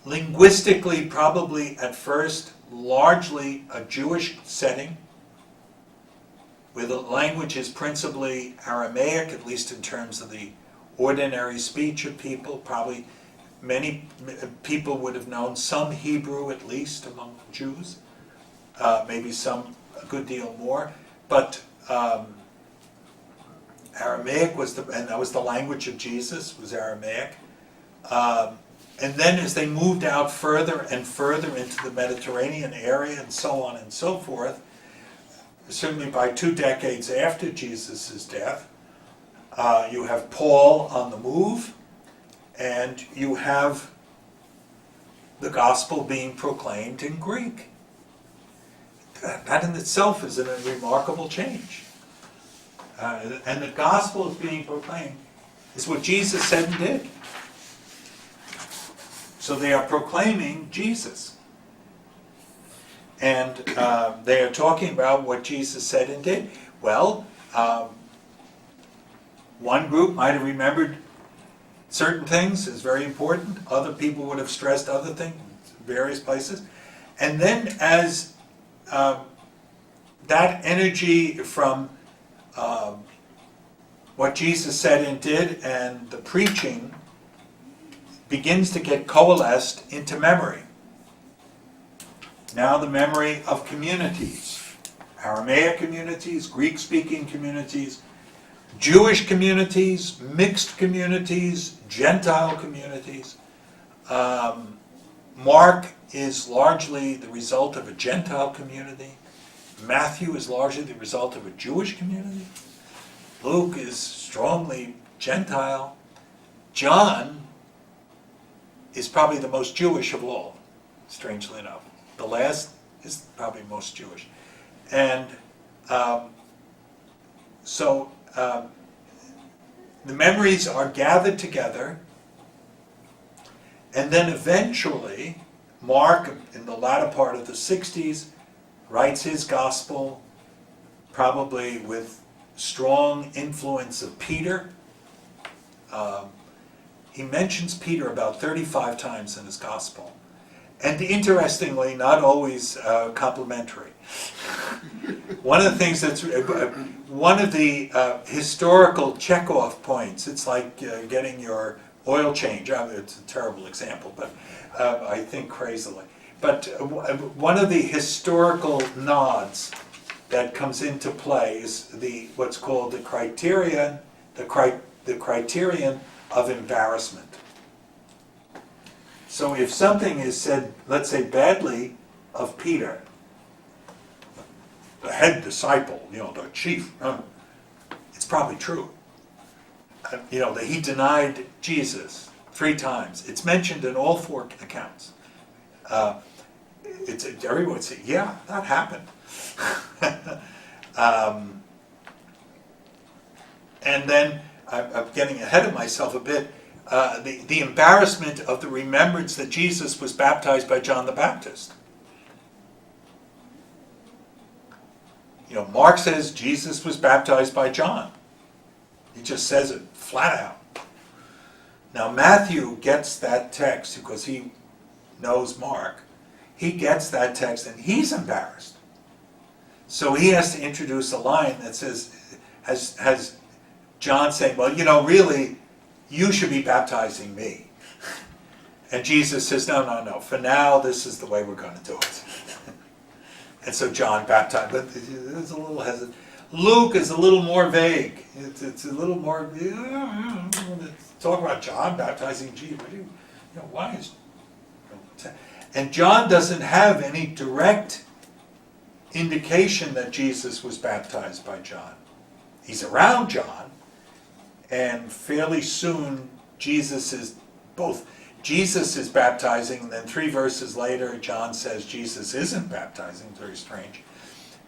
Speaker 1: linguistically probably at first largely a Jewish setting, where the language is principally Aramaic, at least in terms of the ordinary speech of people. Probably many people would have known some Hebrew, at least among Jews, maybe some a good deal more, but Aramaic was and that was the language of Jesus, was Aramaic. And then as they moved out further and further into the Mediterranean area and so on and so forth, certainly by 2 decades after Jesus' death, you have Paul on the move, and you have the gospel being proclaimed in Greek. That in itself is a remarkable change. And the gospel is being proclaimed is what Jesus said and did. So they are proclaiming Jesus. And they are talking about what Jesus said and did. Well, one group might have remembered certain things as very important. Other people would have stressed other things in various places. And then as that energy from what Jesus said and did and the preaching begins to get coalesced into memory. Now the memory of communities, Aramaic communities, Greek-speaking communities, Jewish communities, mixed communities, Gentile communities. Mark is largely the result of a Gentile community. Matthew is largely the result of a Jewish community. Luke is strongly Gentile. John is probably the most Jewish of all, strangely enough. The last is probably most Jewish. And so the memories are gathered together, and then eventually Mark, in the latter part of the 60s, writes his gospel, probably with strong influence of Peter. He mentions Peter about 35 times in his gospel. And interestingly, not always complimentary. One of the things that's, one of the historical checkoff points, it's like getting your oil change. I mean, it's a terrible example, but I think crazily. But one of the historical nods that comes into play is what's called the criterion of embarrassment. So if something is said, let's say badly of Peter, the head disciple, the chief, it's probably true. That he denied Jesus 3 times. It's mentioned in all 4 accounts. Everyone would say, yeah, that happened. And then, I'm getting ahead of myself a bit, the embarrassment of the remembrance that Jesus was baptized by John the Baptist. Mark says Jesus was baptized by John. He just says it flat out. Now Matthew gets that text because he knows Mark. He gets that text and he's embarrassed. So he has to introduce a line that says, has John saying, well, really, you should be baptizing me. And Jesus says, no, for now, this is the way we're going to do it. And so John baptized, but it's a little hesitant. Luke is a little more vague. It's a little more, talk about John baptizing Jesus. Why is... And John doesn't have any direct indication that Jesus was baptized by John. He's around John, and fairly soon Jesus is baptizing, and then 3 verses later John says Jesus isn't baptizing. Very strange.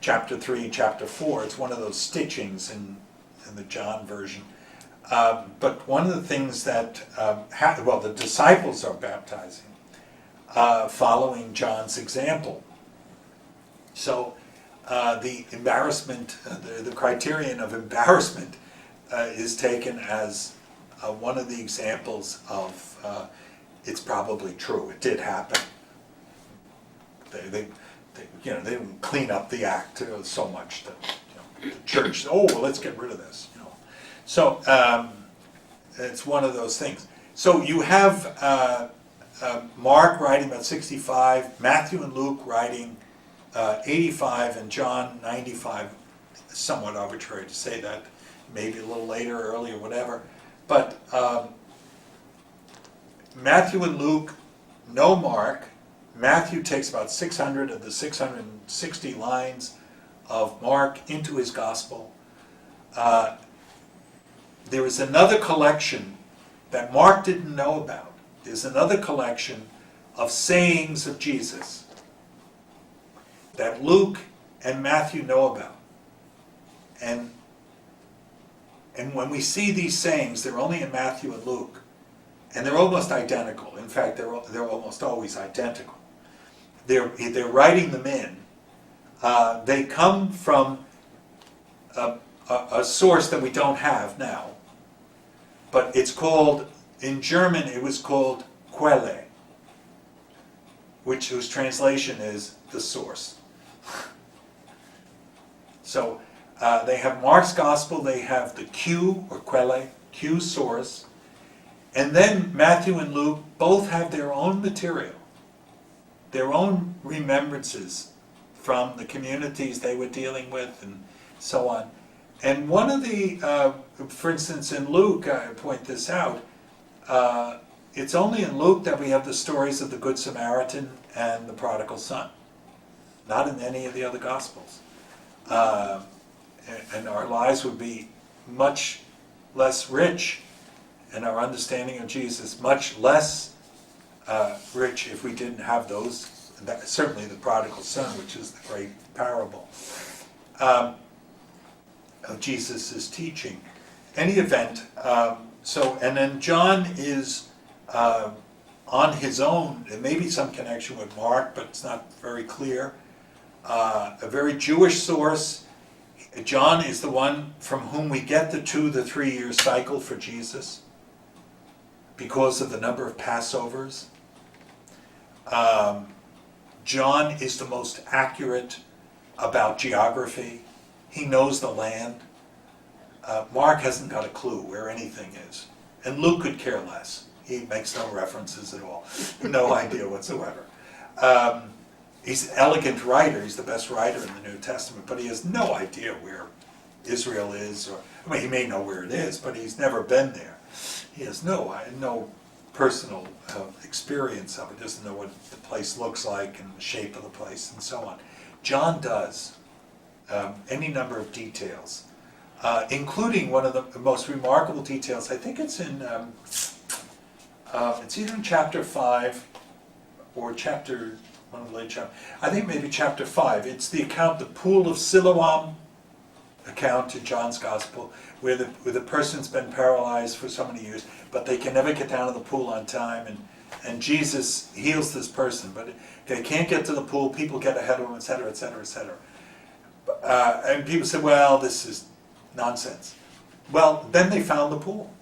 Speaker 1: Chapter 3, chapter 4, it's one of those stitchings in the John version. But one of the things that the disciples are baptizing, following John's example. So the embarrassment, the criterion of embarrassment is taken as one of the examples of it's probably true. It did happen. They didn't clean up the act so much that the church. Oh, well, let's get rid of this. So it's one of those things. So you have Mark writing about 65, Matthew and Luke writing 85, and John 95. Somewhat arbitrary to say that, maybe a little later, earlier, whatever. But Matthew and Luke know Mark. Matthew takes about 600 of the 660 lines of Mark into his gospel. There is another collection that Mark didn't know about. There's another collection of sayings of Jesus that Luke and Matthew know about. And when we see these sayings, they're only in Matthew and Luke, and they're almost identical. In fact, they're almost always identical. They're writing them in. They come from a source that we don't have now, but it's called, in German it was called Quelle, whose translation is the source. So they have Mark's gospel, they have the Q, or Quelle, Q source, and then Matthew and Luke both have their own material, their own remembrances from the communities they were dealing with and so on. And one of the, for instance, in Luke, I point this out, it's only in Luke that we have the stories of the Good Samaritan and the prodigal son. Not in any of the other Gospels. And our lives would be much less rich, and our understanding of Jesus much less rich if we didn't have those, certainly the prodigal son, which is the great parable of Jesus' teaching. Any event, and then John is on his own. There may be some connection with Mark, but it's not very clear. A very Jewish source. John is the one from whom we get the 2 to 3 year cycle for Jesus because of the number of Passovers. John is the most accurate about geography. He knows the land. Mark hasn't got a clue where anything is. And Luke could care less. He makes no references at all. No idea whatsoever. He's an elegant writer. He's the best writer in the New Testament, but he has no idea where Israel is. He may know where it is, but he's never been there. He has no personal experience of it. He doesn't know what the place looks like and the shape of the place and so on. John does. Any number of details, including one of the most remarkable details. I think it's in, it's either in chapter 5 or chapter, one of the late chapters. I think maybe chapter 5. It's the account, the pool of Siloam account in John's Gospel, where the person's been paralyzed for so many years, but they can never get down to the pool on time, and Jesus heals this person, but they can't get to the pool, people get ahead of them, etc., etc., etc. And people say, well, this is nonsense. Well, then they found the pool.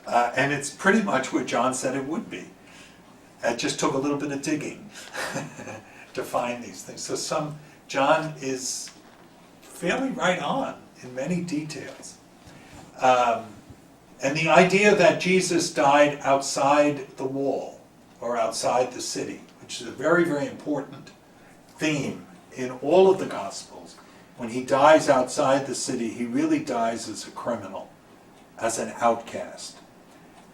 Speaker 1: And it's pretty much where John said it would be. It just took a little bit of digging to find these things. So John is fairly right on in many details. And the idea that Jesus died outside the wall or outside the city, which is a very, very important theme in all of the Gospels. When he dies outside the city, he really dies as a criminal, as an outcast.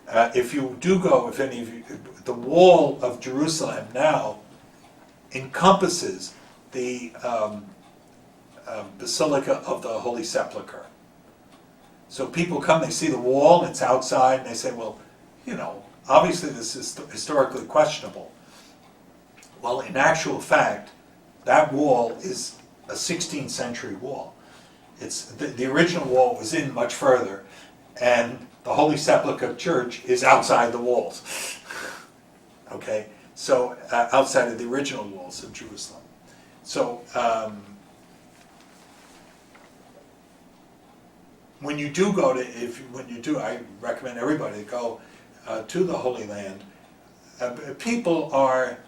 Speaker 1: If you do go, if any of you, the wall of Jerusalem now encompasses the Basilica of the Holy Sepulchre. So people come, they see the wall, it's outside, and they say, well, obviously this is historically questionable. Well, in actual fact, that wall is a 16th century wall. It's the original wall was in much further, and the Holy Sepulchre Church is outside the walls. Okay, so outside of the original walls of Jerusalem. So when you do go to, I recommend everybody to go to the Holy Land. People are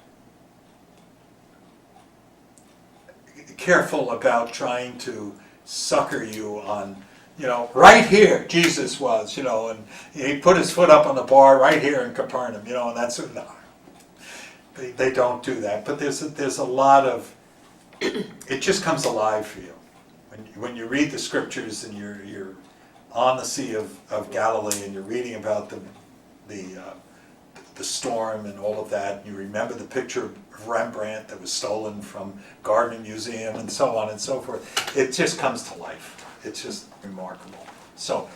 Speaker 1: careful about trying to sucker you on, right here Jesus was, and he put his foot up on the bar right here in Capernaum, and that's no. They don't do that, but there's a lot of, it just comes alive for you when you read the scriptures and you're on the Sea of Galilee and you're reading about the storm and all of that, and you remember the picture of Rembrandt that was stolen from Gardner Museum and so on and so forth. It just comes to life. It's just remarkable. So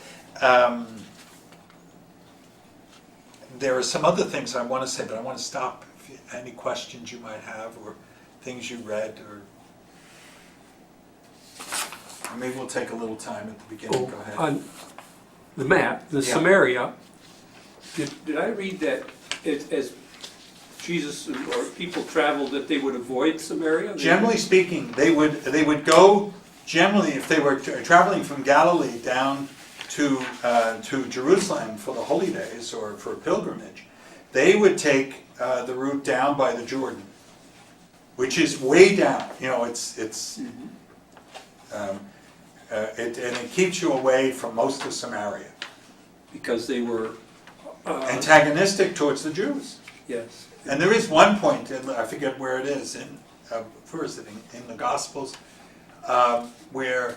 Speaker 1: there are some other things I want to say, but I want to stop. Any questions you might have, or things you read, or maybe we'll take a little time at the beginning. Go ahead.
Speaker 3: On the map, the Samaria, did I read that as Jesus or people traveled that they would avoid Samaria?
Speaker 1: Generally speaking, they would go. Generally, if they were traveling from Galilee down to Jerusalem for the holy days or for a pilgrimage, they would take the route down by the Jordan, which is way down. And it keeps you away from most of Samaria.
Speaker 3: Because they were
Speaker 1: antagonistic towards the Jews.
Speaker 3: Yes.
Speaker 1: And there is one point, I forget where it is, where is it, in the Gospels, where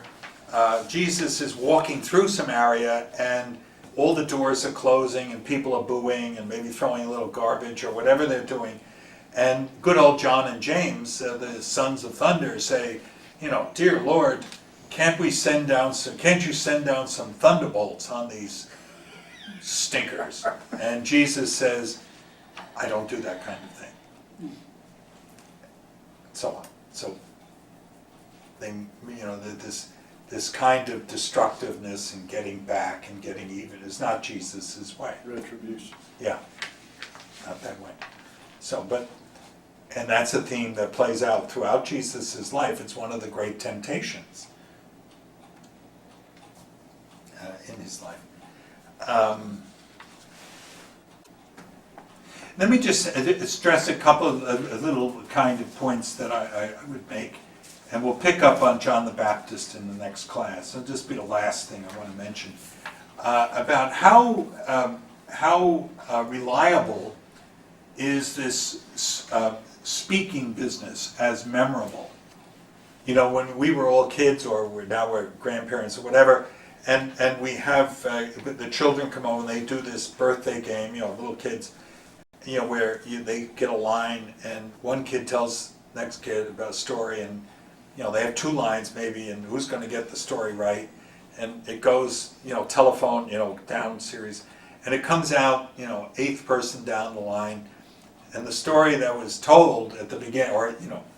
Speaker 1: Jesus is walking through Samaria and all the doors are closing and people are booing and maybe throwing a little garbage or whatever they're doing. And good old John and James, the sons of thunder, say, dear Lord, can't you send down some thunderbolts on these stinkers? And Jesus says, I don't do that kind of thing. So on. So they, this kind of destructiveness and getting back and getting even is not Jesus' way.
Speaker 2: Retribution.
Speaker 1: Yeah, not that way. So, and that's a theme that plays out throughout Jesus' life. It's one of the great temptations in his life. Let me just stress a couple of little kind of points that I would make, and we'll pick up on John the Baptist in the next class. It'll just be the last thing I want to mention about how reliable is this speaking business as memorable. When we were all kids, or now we're grandparents or whatever, and we have the children come over and they do this birthday game, little kids, where they get a line and one kid tells the next kid about a story, and they have two lines maybe, and who's going to get the story right, and it goes telephone down series, and it comes out eighth person down the line, and the story that was told at the beginning, or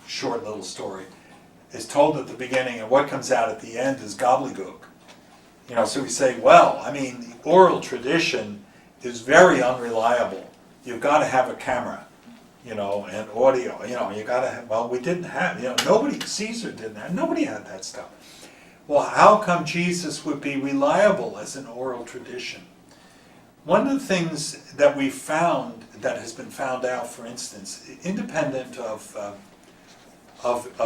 Speaker 1: short little story, is told at the beginning, and what comes out at the end is gobbledygook. So we say, well, the oral tradition is very unreliable. You've got to have a camera, and audio. You got to have. Well, we didn't have. Caesar didn't have. Nobody had that stuff. Well, how come Jesus would be reliable as an oral tradition? One of the things that we found, that has been found out, for instance, independent of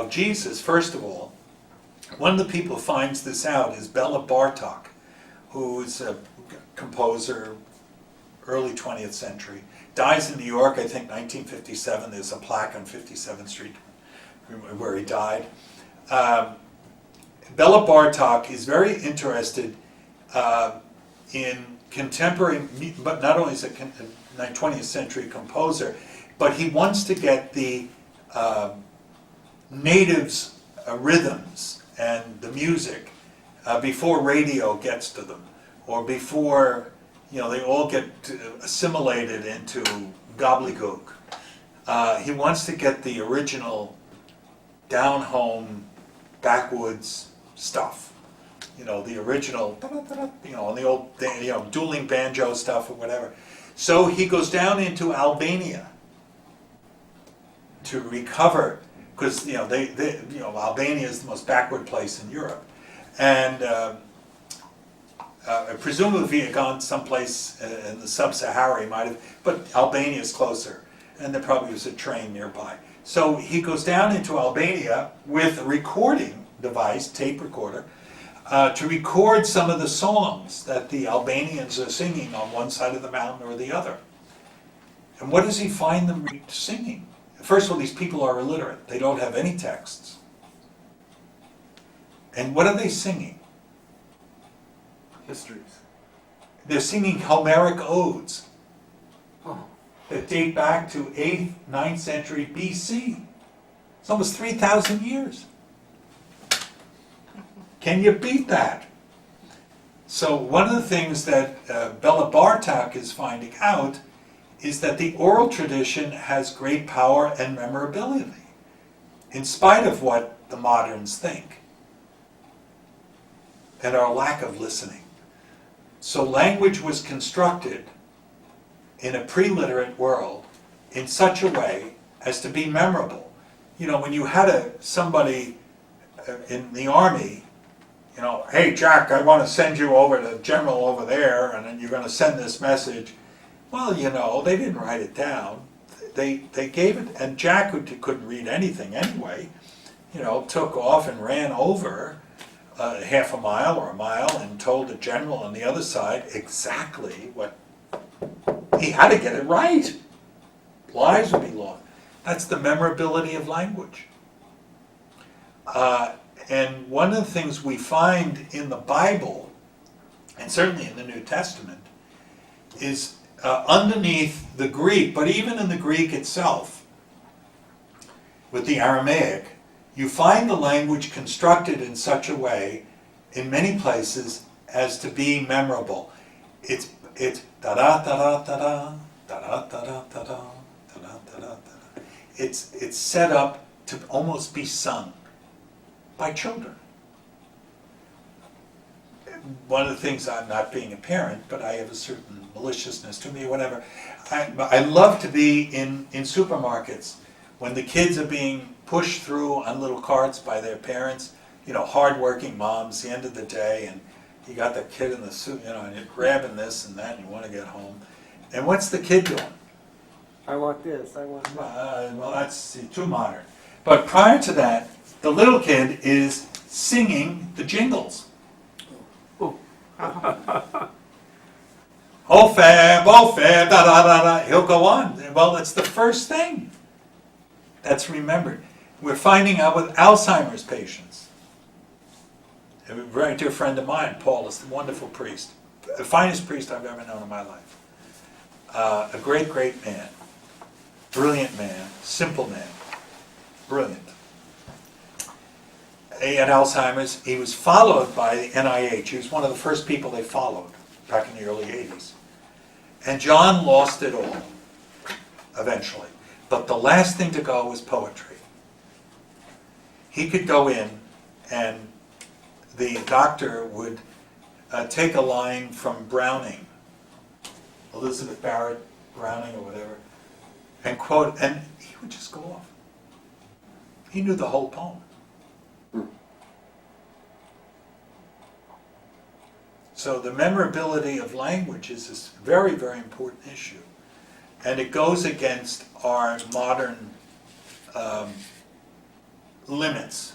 Speaker 1: Jesus, first of all, one of the people who finds this out is Bela Bartok, who's a composer, early 20th century. Dies in New York, I think 1957. There's a plaque on 57th Street where he died. Bela Bartok is very interested in contemporary, but not only is a 20th century composer, but he wants to get the natives' rhythms and the music before radio gets to them, or before they all get assimilated into gobbledygook. He wants to get the original down-home, backwoods stuff. The original, and the old, dueling banjo stuff or whatever. So he goes down into Albania to recover, because Albania is the most backward place in Europe, and presumably he had gone someplace in the sub-Sahara, he might have, but Albania is closer, and there probably was a train nearby. So he goes down into Albania with a recording device, tape recorder, to record some of the songs that the Albanians are singing on one side of the mountain or the other. And what does he find them singing? First of all, these people are illiterate. They don't have any texts. And what are they singing?
Speaker 2: Histories.
Speaker 1: They're singing Homeric odes
Speaker 2: Oh.
Speaker 1: that date back to 8th, 9th century BC. It's almost 3,000 years. Can you beat that? So one of the things that Bela Bartok is finding out is that the oral tradition has great power and memorability, in spite of what the moderns think, and our lack of listening. So language was constructed in a pre-literate world in such a way as to be memorable. When you had somebody in the army, hey Jack, I want to send you over to the general over there, and then you're going to send this message. Well, they didn't write it down. They gave it, and Jack, who couldn't read anything anyway, took off and ran over half a mile or a mile and told the general on the other side exactly what he had to get it right. Lives would be lost. That's the memorability of language. And one of the things we find in the Bible, and certainly in the New Testament, is underneath the Greek, but even in the Greek itself, with the Aramaic, you find the language constructed in such a way, in many places, as to be memorable. It's da da da da da da da da da da da da da. It's set up to almost be sung by children. One of the things, I'm not being a parent, but I have a certain maliciousness to me, whatever. I love to be in supermarkets when the kids are being pushed through on little carts by their parents, hardworking moms, the end of the day, and you got the kid in the suit, and you're grabbing this and that, and you want to get home. And what's the kid doing?
Speaker 2: I want this, I want that.
Speaker 1: Well, that's too modern. But prior to that, the little kid is singing the jingles. Oh fab, da da da da. He'll go on. Well, that's the first thing that's remembered. We're finding out with Alzheimer's patients. A very dear friend of mine, Paul, is a wonderful priest, the finest priest I've ever known in my life. A great, great man, brilliant man, simple man, brilliant. He had Alzheimer's. He was followed by the NIH. He was one of the first people they followed back in the early 80s. And John lost it all, eventually. But the last thing to go was poetry. He could go in, and the doctor would take a line from Browning, Elizabeth Barrett Browning or whatever, and quote, and he would just go off. He knew the whole poem. So the memorability of language is this very, very important issue. And it goes against our modern limits.